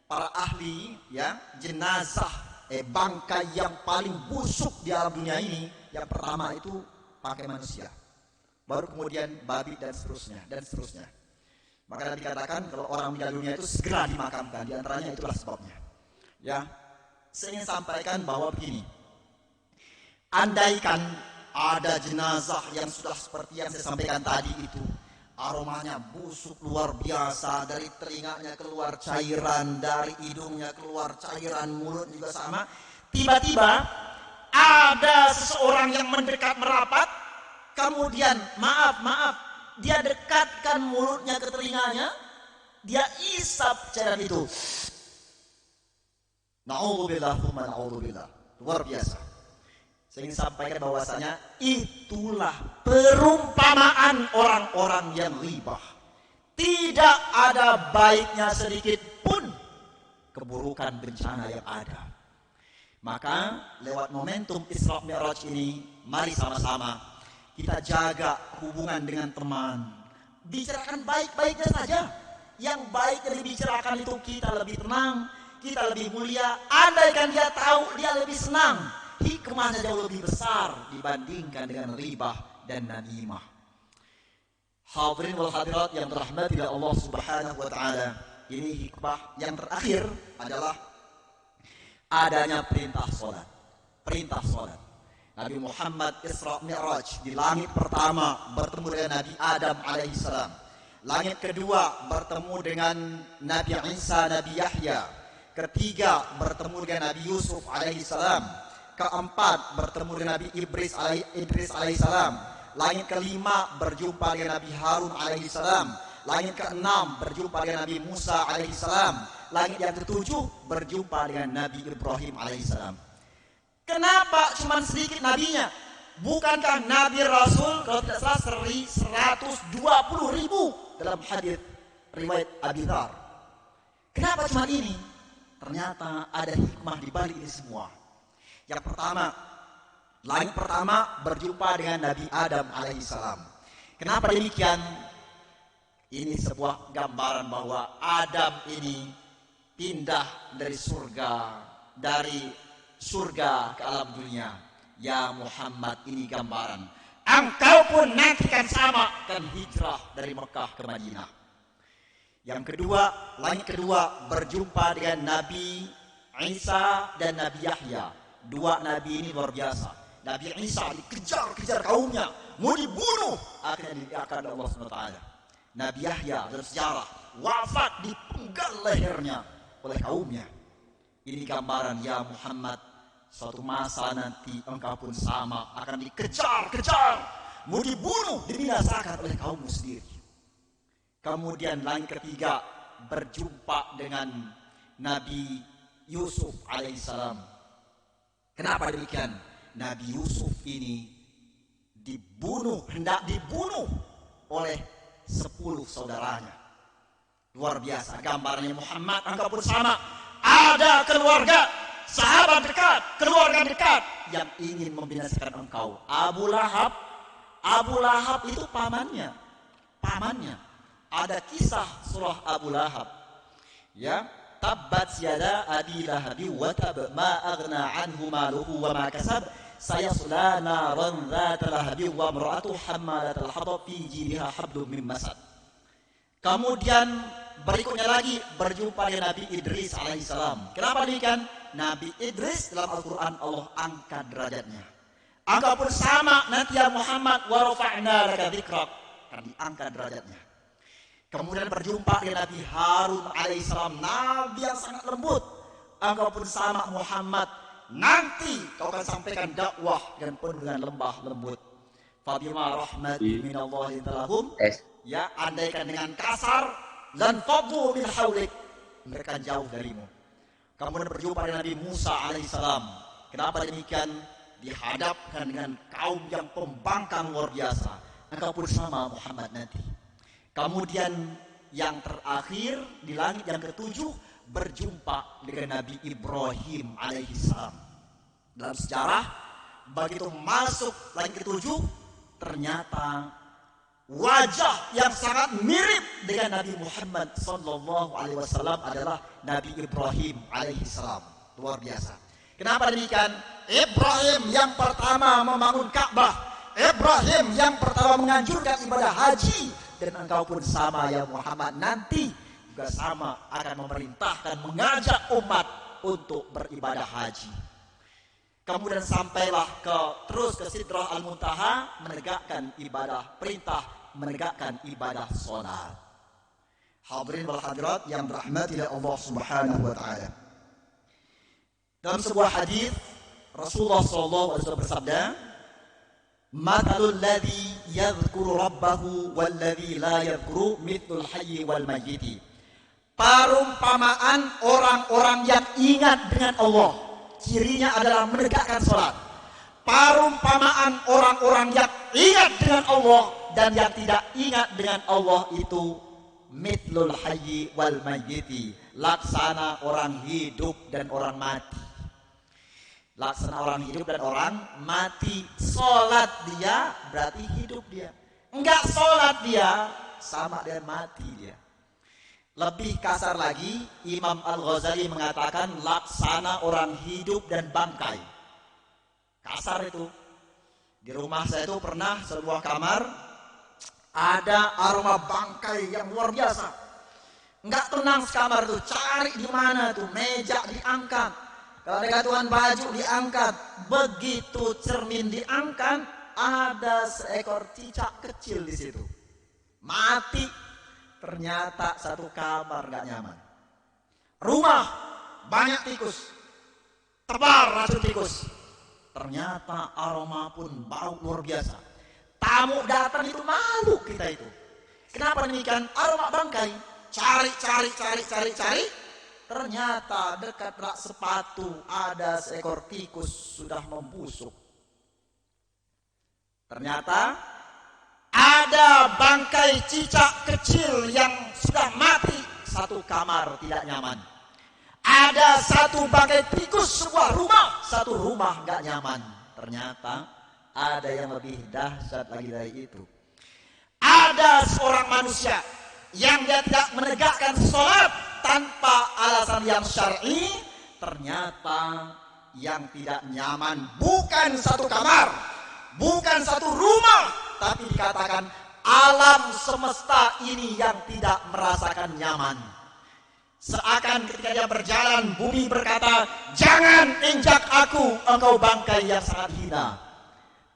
para ahli, ya, jenazah bangkai yang paling busuk di alam dunia ini, yang pertama itu pakai manusia, baru kemudian babi dan seterusnya. Maka Nabi katakan kalau orang meninggal dunia itu segera dimakamkan. Di antaranya itulah sebabnya. Ya, saya ingin sampaikan bahwa begini. Andaikan ada jenazah yang sudah seperti yang saya sampaikan tadi itu, aromanya busuk luar biasa, dari telinganya keluar cairan, dari hidungnya keluar cairan, mulut juga sama. Tiba-tiba ada seseorang yang mendekat merapat, kemudian maaf, dia dekatkan mulutnya ke telinganya, dia isap cairan itu. Na'udzubillah, luar biasa. Saya ingin sampaikan bahwasanya itulah perumpamaan orang-orang yang ghibah. Tidak ada baiknya sedikit pun keburukan bencana yang ada. Maka lewat momentum Isra Mi'raj ini, mari sama-sama kita jaga hubungan dengan teman. Bicarakan baik-baiknya saja. Yang baik yang dibicarakan itu kita lebih tenang, kita lebih mulia. Andaikan dia tahu, dia lebih senang. Hikmahnya jauh lebih besar dibandingkan dengan ribah dan namimah. Hadirin wal hadirat yang dirahmati oleh Allah Subhanahu wa taala, ini hikmah yang terakhir adalah adanya perintah salat. Nabi Muhammad Isra Mi'raj di langit pertama bertemu dengan Nabi Adam alaihissalam. Langit kedua bertemu dengan Nabi Isa, Nabi Yahya. Ketiga bertemu dengan Nabi Yusuf alaihissalam. Keempat bertemu dengan Nabi Idris alaihissalam. Langit kelima berjumpa dengan Nabi Harun alaihissalam. Langit keenam berjumpa dengan Nabi Musa alaihissalam. Langit yang ketujuh berjumpa dengan Nabi Ibrahim alaihissalam. Kenapa cuma sedikit nabinya? Bukankah Nabi Rasul kalau tidak salah 120.000 dalam hadis riwayat Abi Dzar? Kenapa cuma ini? Ternyata ada hikmah di balik ini semua. Yang pertama, langit pertama berjumpa dengan Nabi Adam alaihissalam. Kenapa demikian? Ini sebuah gambaran bahwa Adam ini pindah dari surga ke alam dunia. Ya Muhammad, ini gambaran. Engkau pun nanti kan sama, kan hijrah dari Mekah ke Madinah. Yang kedua, langit kedua berjumpa dengan Nabi Isa dan Nabi Yahya. Dua nabi ini luar biasa. Nabi Isa dikejar kaumnya, mau dibunuh, akhirnya diangkat oleh Allah SWT. Nabi Yahya dalam sejarah wafat dipenggal lehernya oleh kaumnya. Ini gambaran ya Muhammad, suatu masa nanti engkau pun sama akan dikejar, mau dibunuh, dibinasakan oleh kaummu sendiri. Kemudian langit ketiga berjumpa dengan Nabi Yusuf alaihissalam. Kenapa demikian? Nabi Yusuf ini hendak dibunuh oleh 10 saudaranya. Luar biasa gambarnya Muhammad, engkau pun sama. Ada keluarga, sahabat dekat, keluarga dekat yang ingin membinasakan engkau. Abu Lahab itu pamannya. Ada kisah surah Abu Lahab. Ya, tabbat yada abi lahabi wa tab ma aghna anhu maluhu wa ma kasab sayasla naran dzata lahabi wa imra'atuhu hammalatal hatab fi jidha hablum min masad. Kemudian berikutnya lagi berjumpa dengan Nabi Idris alaihissalam. Kenapa demikian? Nabi Idris dalam Al-Quran Allah angkat derajatnya. Engkau pun sama nanti ya Muhammad, wa rafa'na laka dzikrak, akan diangkat derajatnya. Kemudian berjumpa dengan Nabi Harun alaihissalam, nabi yang sangat lembut. Engkau pun sama Muhammad, nanti kau akan sampaikan dakwah dengan penuh dengan lembah lembut. Fabima rahmati minallahi talahum, ya andaikan dengan kasar, lan fadlu min haulik, mereka jauh darimu. Kemudian berjumpa dengan Nabi Musa alaihissalam. Kenapa demikian? Dihadapkan dengan kaum yang pembangkang luar biasa. Engkau pun sama Muhammad nanti. Kemudian yang terakhir di langit yang ketujuh berjumpa dengan Nabi Ibrahim alaihissalam. Dalam sejarah begitu masuk langit ketujuh, ternyata wajah yang sangat mirip dengan Nabi Muhammad sallallahu alaihi wasallam adalah Nabi Ibrahim alaihissalam. Luar biasa. Kenapa demikian? Ibrahim yang pertama membangun Ka'bah, Ibrahim yang pertama menganjurkan ibadah haji, dan engkau pun sama ya Muhammad nanti juga sama akan memerintahkan, mengajak umat untuk beribadah haji. Kemudian sampailah terus ke Sidrah Al-Muntaha, menegakkan ibadah perintah, menegakkan ibadah sholat. Hadirin wal hadirat yang dirahmati oleh Allah Subhanahu wa taala. Dalam sebuah hadis Rasulullah SAW bersabda, "Matalul ladzi yadhkuru rabbahu wal ladzi la yadhkuru mithlul hayyi wal mayyiti." Perumpamaan orang-orang yang ingat dengan Allah, cirinya adalah menegakkan salat. Perumpamaan orang-orang yang ingat dengan Allah dan yang tidak ingat dengan Allah itu mithlul hayyi wal mayyiti, laksana orang hidup dan orang mati. Laksana orang hidup dan orang mati. Sholat dia berarti hidup dia. Enggak sholat dia sama dengan mati dia. Lebih kasar lagi, Imam Al-Ghazali mengatakan laksana orang hidup dan bangkai. Kasar itu. Di rumah saya itu pernah sebuah kamar ada aroma bangkai yang luar biasa. Enggak tenang sekamar itu, cari di mana tuh, meja diangkat. Kalau ada gantungan baju diangkat, begitu cermin diangkat, ada seekor cicak kecil di situ. Mati, ternyata satu kamar gak nyaman. Rumah banyak tikus, tebar racun tikus. Ternyata aroma pun bau luar biasa. Tamu datang itu malu kita itu. Kenapa demikian? Aroma bangkai. Cari. Ternyata dekat rak sepatu ada seekor tikus sudah membusuk. Ternyata ada bangkai cicak kecil yang sudah mati. Satu kamar tidak nyaman. Ada satu bangkai tikus sebuah rumah. Satu rumah gak nyaman. Ternyata ada yang lebih dahsyat lagi dari itu. Ada seorang manusia yang dia tidak menegakkan sholat tanpa alasan yang syar'i. Ternyata yang tidak nyaman bukan satu kamar, bukan satu rumah, tapi dikatakan alam semesta ini yang tidak merasakan nyaman. Seakan ketika dia berjalan, bumi berkata, jangan injak aku, engkau bangkai yang sangat hina.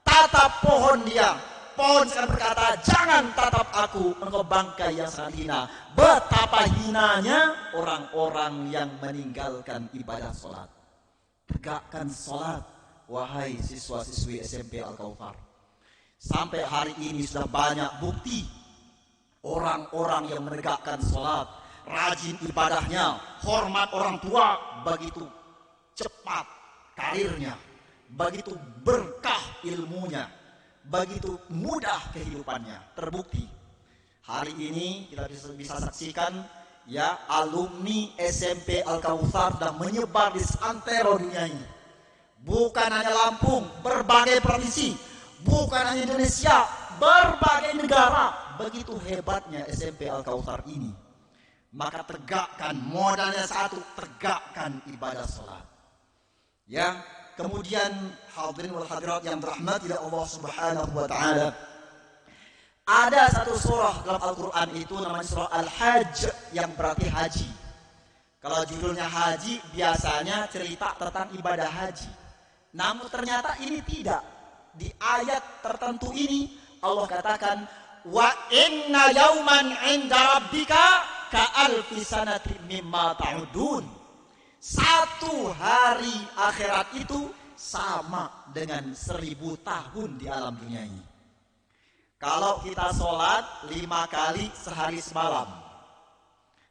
Tatap pohon dia, pohon sekarang berkata, jangan tatap aku, engkau bangkai yang sangat hina. Betapa hinanya orang-orang yang meninggalkan ibadah sholat. Tegakkan sholat, wahai siswa-siswi SMP Al-Kautsar. Sampai hari ini sudah banyak bukti orang-orang yang menegakkan sholat, rajin ibadahnya, hormat orang tua, begitu cepat karirnya, begitu berkah ilmunya, begitu mudah kehidupannya. Terbukti hari ini kita bisa saksikan ya, alumni SMP Al-Kautsar sudah menyebar di seantero dunia ini. Bukan hanya Lampung, berbagai provinsi, bukan hanya Indonesia, berbagai negara. Begitu hebatnya SMP Al-Kautsar ini. Maka tegakkan, modalnya satu, tegakkan ibadah sholat. Ya, kemudian hadirin wal hadirat yang dirahmati Allah Subhanahu wa taala. Ada satu surah dalam Al-Qur'an itu namanya surah Al-Hajj yang berarti haji. Kalau judulnya haji biasanya cerita tentang ibadah haji. Namun ternyata ini tidak. Di ayat tertentu ini Allah katakan wa inna yauman 'inda rabbika ka'alfi sanatin mimma ta'udun. Satu hari akhirat itu sama dengan 1000 tahun di alam dunia ini. Kalau kita sholat 5 kali sehari semalam,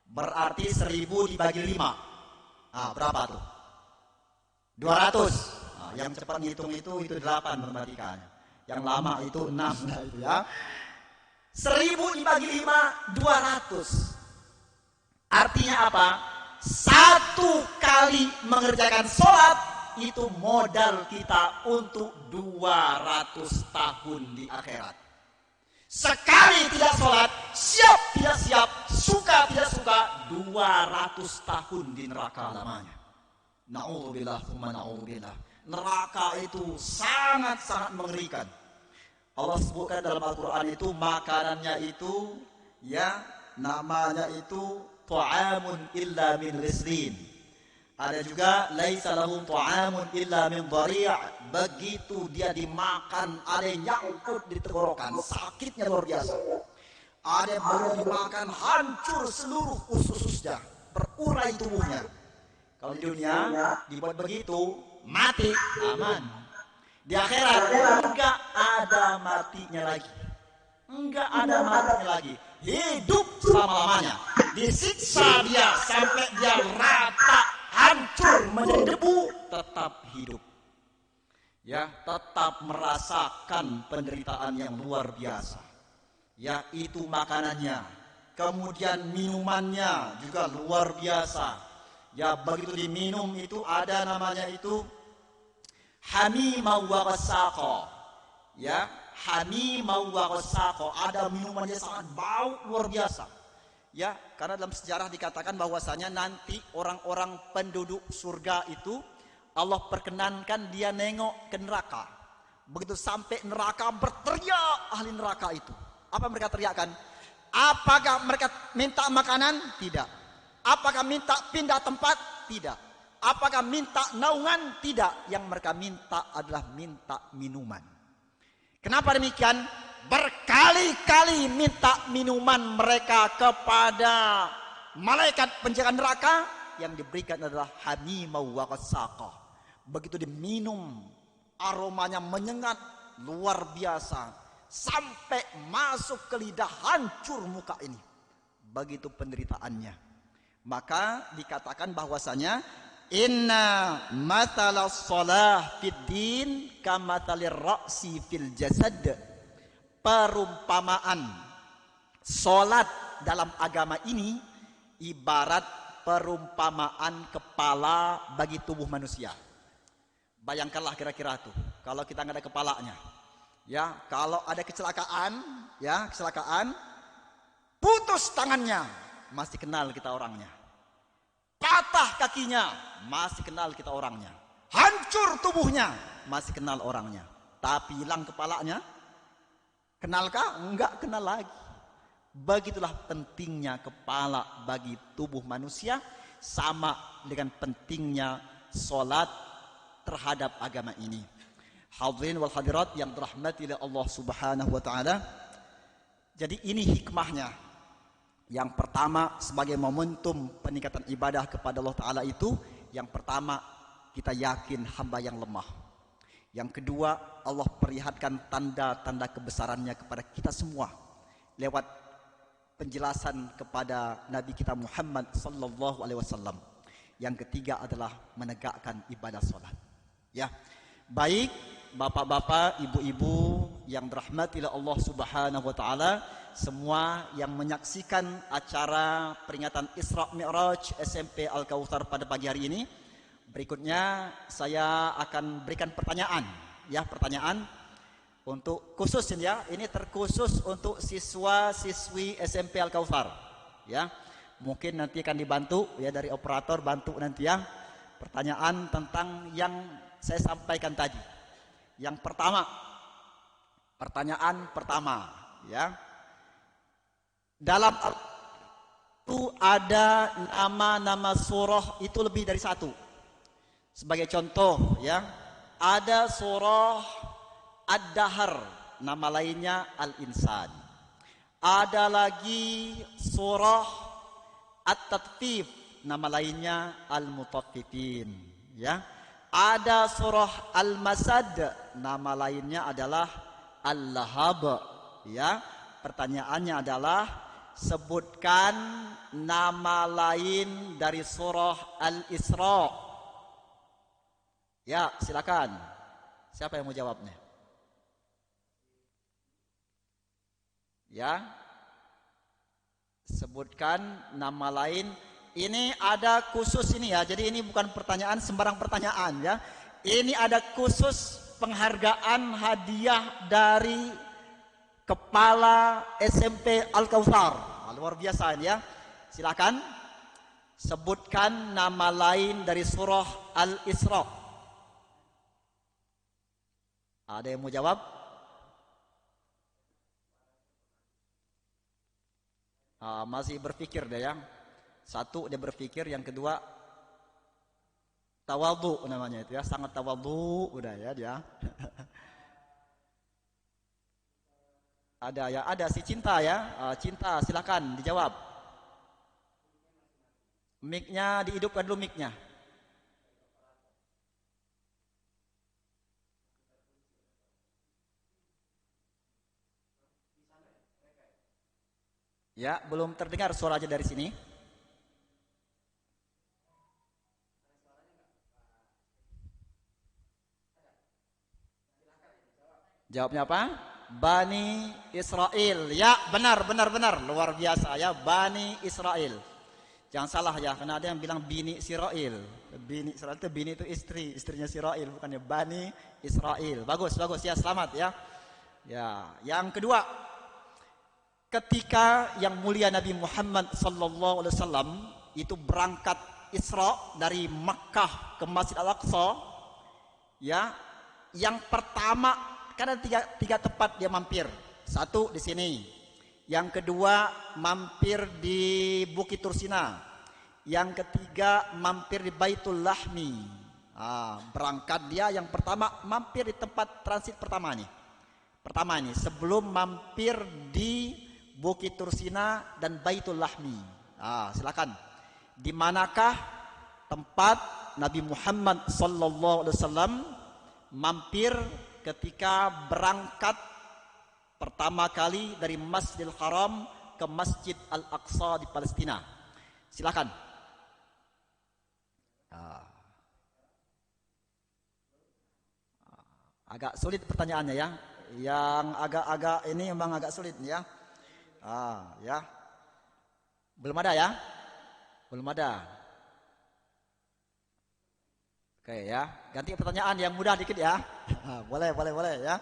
berarti 1000 dibagi 5. Berapa tuh? 200. Yang cepat ngitung itu 8 matematikanya. Yang lama itu 6 itu ya. 1000 dibagi 5, 200. Artinya apa? Satu kali mengerjakan sholat itu modal kita untuk 200 tahun di akhirat. Sekali tidak sholat, siap tidak siap, suka tidak suka, 200 tahun di neraka lamanya. Na'udzubillah, tsumma na'udzubillah. Neraka itu sangat-sangat mengerikan. Allah sebutkan dalam Al-Quran itu makanannya itu ya, namanya itu ta'amun illa min ghislin. Ada juga laisa lahum ta'amun illa min dhari'. Begitu dia dimakan ada yang nyangkut di tenggorokan, sakitnya luar biasa. Ada yang baru dimakan hancur seluruh usus-ususnya, berurai tubuhnya. Kalau di dunia dibuat begitu, mati aman. Di akhirat enggak ada matinya lagi. Enggak ada matinya lagi. Hidup selama-lamanya. Disiksa dia sampai dia rata, hancur menjadi debu, tetap hidup. Ya, tetap merasakan penderitaan yang luar biasa. Ya, itu makanannya. Kemudian minumannya juga luar biasa. Ya, begitu diminum itu ada namanya itu hamimah wa ghassaqa. Ya, hamimah wa ghassaqa, ada minumannya sangat bau luar biasa. Ya, karena dalam sejarah dikatakan bahwasanya nanti orang-orang penduduk surga itu Allah perkenankan dia nengok ke neraka. Begitu sampai neraka berteriak ahli neraka itu. Apa mereka teriakkan? Apakah mereka minta makanan? Tidak. Apakah minta pindah tempat? Tidak. Apakah minta naungan? Tidak. Yang mereka minta adalah minta minuman. Kenapa demikian? Berkali-kali minta minuman mereka kepada malaikat penjaga neraka, yang diberikan adalah hamimau wa ghassaqa. Begitu diminum, aromanya menyengat luar biasa sampai masuk ke lidah, hancur muka ini. Begitu penderitaannya. Maka dikatakan bahwasanya inna mathalas shalah fid din kamathalir ra'si fil jasad. Perumpamaan salat dalam agama ini ibarat perumpamaan kepala bagi tubuh manusia. Bayangkanlah kira-kira tuh, kalau kita nggak ada kepalanya, ya, kalau ada kecelakaan, ya, kecelakaan, putus tangannya, masih kenal kita orangnya. Patah kakinya, masih kenal kita orangnya. Hancur tubuhnya, masih kenal orangnya. Tapi hilang kepalanya, kenalkah? Enggak kenal lagi. Begitulah pentingnya kepala bagi tubuh manusia, sama dengan pentingnya solat terhadap agama ini. Hadirin wal hadirat yang dirahmati oleh Allah Subhanahu wa taala. Jadi ini hikmahnya. Yang pertama, sebagai momentum peningkatan ibadah kepada Allah taala itu, yang pertama kita yakin hamba yang lemah. Yang kedua, Allah perlihatkan tanda-tanda kebesarannya kepada kita semua lewat penjelasan kepada Nabi kita Muhammad sallallahu alaihi wasallam. Yang ketiga adalah menegakkan ibadah salat. Ya. Baik bapak-bapak, ibu-ibu yang dirahmati oleh Allah Subhanahu wa taala, semua yang menyaksikan acara peringatan Isra Mi'raj SMP Al-Kautsar pada pagi hari ini, berikutnya saya akan berikan pertanyaan, ya, pertanyaan untuk khusus ini, ya. Ini terkhusus untuk siswa-siswi SMP Al-Kautsar, ya. Mungkin nanti akan dibantu, ya, dari operator, bantu nanti, ya. Pertanyaan tentang yang saya sampaikan tadi. Yang pertama, pertanyaan pertama, ya. Dalam itu ada nama-nama surah itu lebih dari satu. Sebagai contoh, ya, ada surah Ad-Dahr, nama lainnya Al-Insan. Ada lagi surah At-Tatfif, nama lainnya Al-Mutaffifin, ya. Ada surah Al-Masad, nama lainnya adalah Al-Lahab, ya. Pertanyaannya adalah sebutkan nama lain dari surah Al-Isra. Ya, silakan. Siapa yang mau jawabnya? Ya. Sebutkan nama lain. Ini ada khusus ini, ya. Jadi ini bukan pertanyaan sembarang pertanyaan, ya. Ini ada khusus penghargaan hadiah dari Kepala SMP Al-Kautsar. Luar biasa ini, ya. Silakan sebutkan nama lain dari surah Al-Isra. Ada yang mau jawab? Masih berpikir deh, ya. Satu dia berpikir, yang kedua tawadhu namanya itu, ya, sangat tawadhu udah, ya, dia. Ada, ya, ada si Cinta, ya. Cinta, silakan dijawab. Mic-nya dihidupkan dulu, mic-nya. Ya, belum terdengar suara aja dari sini. Jawabnya apa? Bani Israel. Ya, benar. Luar biasa, ya, Bani Israel. Jangan salah, ya, karena ada yang bilang Bini Sirail. Bini Israel itu, bini itu istri, istrinya Sirail, bukannya Bani Israel. Bagus, ya, selamat, ya. Ya, yang kedua, ketika yang mulia Nabi Muhammad sallallahu alaihi wasallam itu berangkat Isra dari Makkah ke Masjid Al-Aqsa, ya, yang pertama kan ada tiga tempat dia mampir. Satu di sini, yang kedua mampir di Bukit Tursina, Yang ketiga mampir di Baitul Lahmi. Berangkat dia yang pertama mampir di tempat transit pertama nih. Pertama nih sebelum mampir di Bukit Tursina dan Baitul Lahmi. Silakan. Di manakah tempat Nabi Muhammad sallallahu alaihi wasallam mampir ketika berangkat pertama kali dari Masjidil Haram ke Masjid Al-Aqsa di Palestina? Silakan. Agak sulit pertanyaannya ya. Yang agak-agak ini memang agak sulit ya. Ya. Belum ada ya? Belum ada. Oke ya. Ganti pertanyaan yang mudah dikit ya. Boleh ya.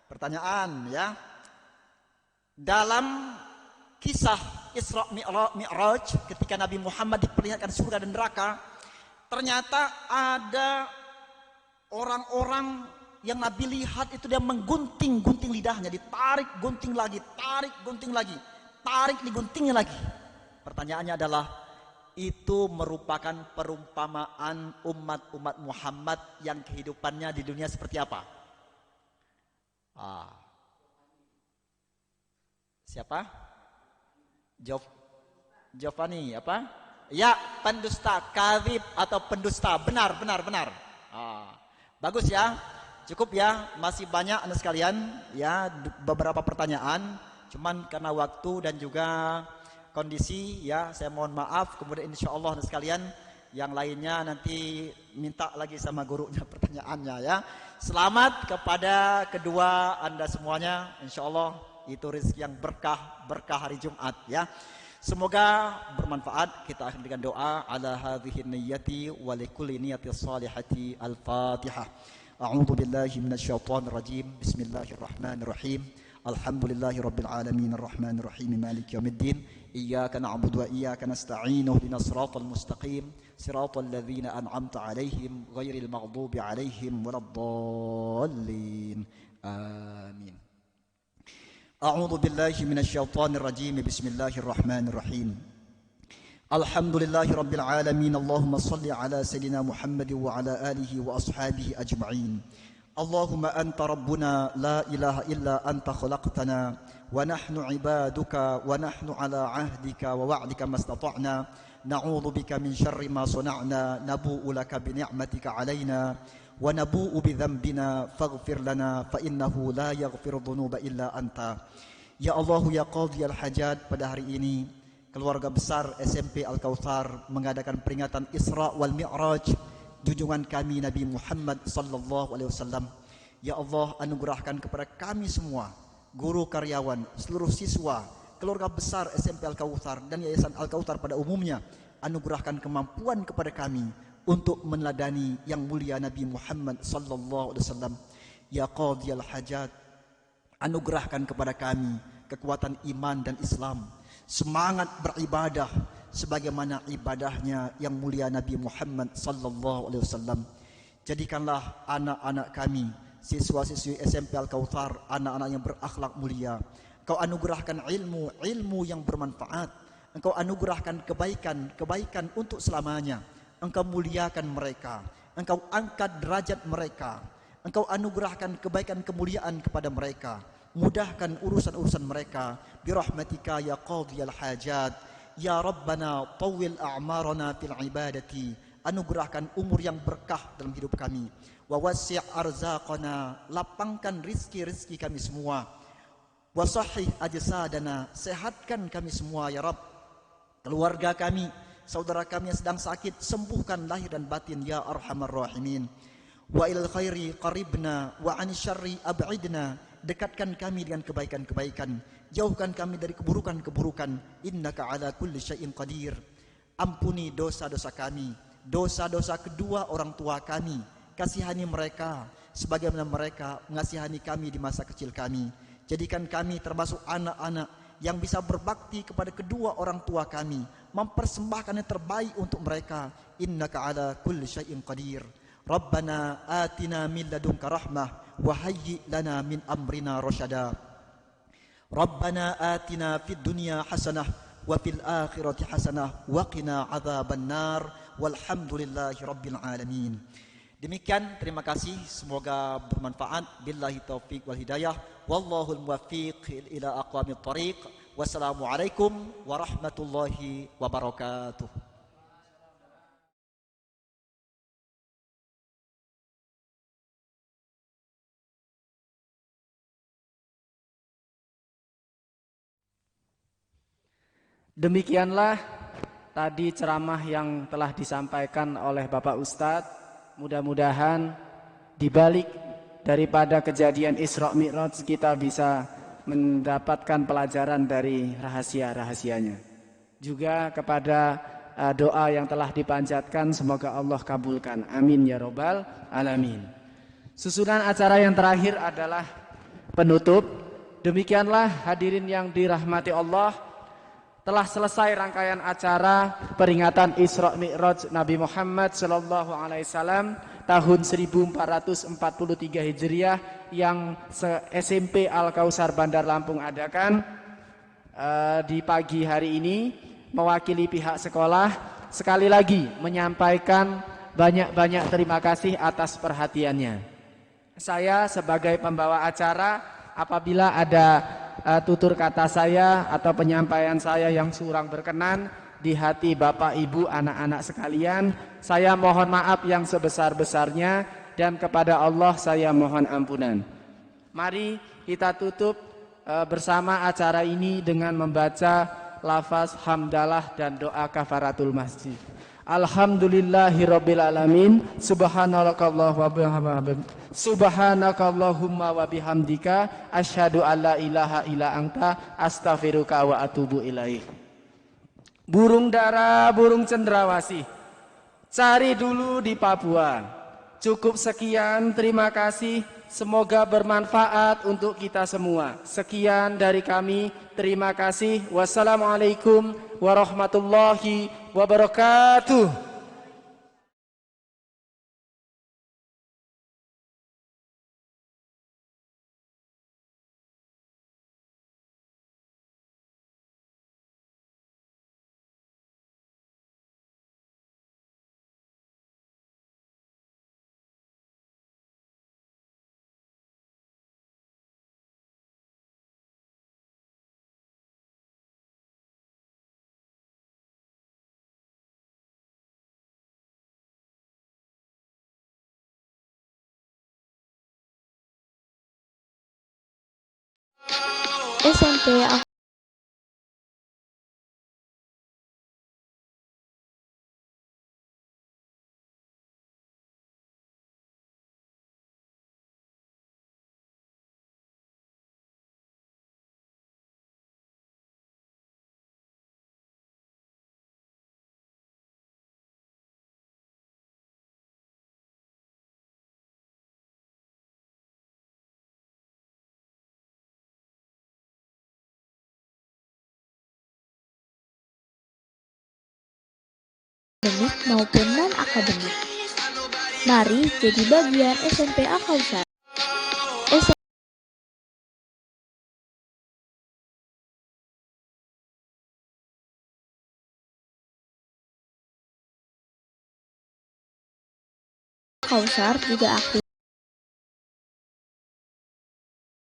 Pertanyaan ya. Dalam kisah Isra Mi'raj ketika Nabi Muhammad diperlihatkan surga dan neraka, ternyata ada orang-orang yang Nabi lihat itu dia menggunting-gunting lidahnya, ditarik gunting lagi, tarik gunting lagi, tarik diguntingnya lagi. Pertanyaannya adalah, itu merupakan perumpamaan umat-umat Muhammad yang kehidupannya di dunia seperti apa? Siapa? Giovanni apa? Ya, pendusta, kadhib atau pendusta. Benar. Bagus ya. Cukup ya, masih banyak Anda sekalian ya, beberapa pertanyaan. Cuman karena waktu dan juga kondisi ya, saya mohon maaf. Kemudian insya Allah Anda sekalian yang lainnya nanti minta lagi sama gurunya pertanyaannya ya. Selamat kepada kedua Anda semuanya. Insya Allah itu rezeki yang berkah hari Jumat ya. Semoga bermanfaat. Kita akan berikan doa ala hadhihi niyyati wa likulli niyati salihati. Al-Fatihah. A'udzu billahi minasyaitonir rajim. Bismillahirrahmanirrahim. Alhamdulillahi rabbil alamin arrahmanir rahim maliki yaumiddin. Iyyaka na'budu wa iyyaka nasta'in. Ihdinas siratal mustaqim. Siratal ladzina an'amta 'alaihim ghairil maghdubi 'alaihim waladdallin. Amin. A'udzu billahi minasyaitonir rajim. Bismillahirrahmanirrahim. Alhamdulillahi rabbil alamin. Allahumma salli ala sayyidina Muhammad wa ala alihi wa ashabihi ajma'in. Allahumma anta rabbuna la ilaha illa anta khalaqtana wa nahnu ibaduka wa nahnu ala ahdika wa wa'dika mastata'na na'udzu bika min syarri ma sana'na nabu'u laka bi ni'matika 'alaina wa nabu'u bi dhanbina faghfir lana fa innahu la yaghfiru dhunuba illa anta. Ya Allah ya qadhiyal hajat, pada hari ini keluarga besar SMP Al-Kautsar mengadakan peringatan Isra wal Mi'raj junjungan kami Nabi Muhammad sallallahu alaihi wasallam. Ya Allah, anugerahkan kepada kami semua, guru, karyawan, seluruh siswa, keluarga besar SMP Al-Kautsar dan Yayasan Al-Kautsar pada umumnya, anugerahkan kemampuan kepada kami untuk meneladani yang mulia Nabi Muhammad sallallahu alaihi wasallam. Ya qadhiyal hajat, anugerahkan kepada kami kekuatan iman dan Islam, semangat beribadah sebagaimana ibadahnya yang mulia Nabi Muhammad sallallahu alaihi wasallam. Jadikanlah anak-anak kami, siswa-siswi SMP Al-Kautsar, anak-anak yang berakhlak mulia. Engkau anugerahkan ilmu yang bermanfaat. Engkau anugerahkan kebaikan untuk selamanya. Engkau muliakan mereka. Engkau angkat derajat mereka. Engkau anugerahkan kebaikan kemuliaan kepada mereka. Mudahkan urusan-urusan mereka birahmatika ya qadhiyal hajat. Ya Rabbana tawwil a'marana fil ibadati, anugerahkan umur yang berkah dalam hidup kami. Wa wasi' arzaqana, lapangkan rizki kami semua. Wa sahih ajsadana, sehatkan kami semua ya Rabb. Keluarga kami, saudara kami yang sedang sakit, sembuhkan lahir dan batin ya arhamar rahimin. Wa ilal khairi qaribna wa 'anil syarri ab'idna, dekatkan kami dengan kebaikan-kebaikan, jauhkan kami dari keburukan-keburukan. Innaka ala kulli syai'in qadir. Ampuni dosa-dosa kami, dosa-dosa kedua orang tua kami, kasihani mereka sebagaimana mereka mengasihani kami di masa kecil kami. Jadikan kami termasuk anak-anak yang bisa berbakti kepada kedua orang tua kami, mempersembahkan yang terbaik untuk mereka. Innaka ala kulli syai'in qadir. Rabbana atina min ladunka rahmah wa hayyi lana min amrina rasyada. Rabbana atina fid dunya hasanah wa fil akhirati hasanah wa qina adzabannar walhamdulillahi rabbil alamin. Demikian, terima kasih, semoga bermanfaat. Billahi taufiq wal hidayah, wallahul muwaffiq ila aqwamit thariq. Wassalamualaikum warahmatullahi wabarakatuh. Demikianlah tadi ceramah yang telah disampaikan oleh Bapak Ustadz. Mudah-mudahan di balik daripada kejadian Isra Mi'raj kita bisa mendapatkan pelajaran dari rahasia-rahasianya. Juga kepada doa yang telah dipanjatkan, semoga Allah kabulkan. Amin ya robbal alamin. Susunan acara yang terakhir adalah penutup. Demikianlah hadirin yang dirahmati Allah, telah selesai rangkaian acara peringatan Isra Mi'raj Nabi Muhammad sallallahu alaihi wasallam tahun 1443 Hijriah yang SMP Al Kausar Bandar Lampung adakan di pagi hari ini. Mewakili pihak sekolah, sekali lagi menyampaikan banyak-banyak terima kasih atas perhatiannya. Saya sebagai pembawa acara, apabila ada tutur kata saya atau penyampaian saya yang kurang berkenan di hati Bapak Ibu anak-anak sekalian, saya mohon maaf yang sebesar-besarnya, dan kepada Allah saya mohon ampunan. Mari kita tutup bersama acara ini dengan membaca lafaz hamdalah dan doa kafaratul masjid. Alhamdulillahirabbil alamin. Subhanakallahumma wa bihamdika asyhadu alla ilaha illa anta astaghfiruka wa atubu ilaik. Burung dara, burung cendrawasih, cari dulu di Papua. Cukup sekian, terima kasih. Semoga bermanfaat untuk kita semua. Sekian dari kami, terima kasih. Wassalamualaikum warahmatullahi wabarakatuh. SMP akademik maupun non-akademik. Mari jadi bagian SMP Al Kausar. Kausar juga aktif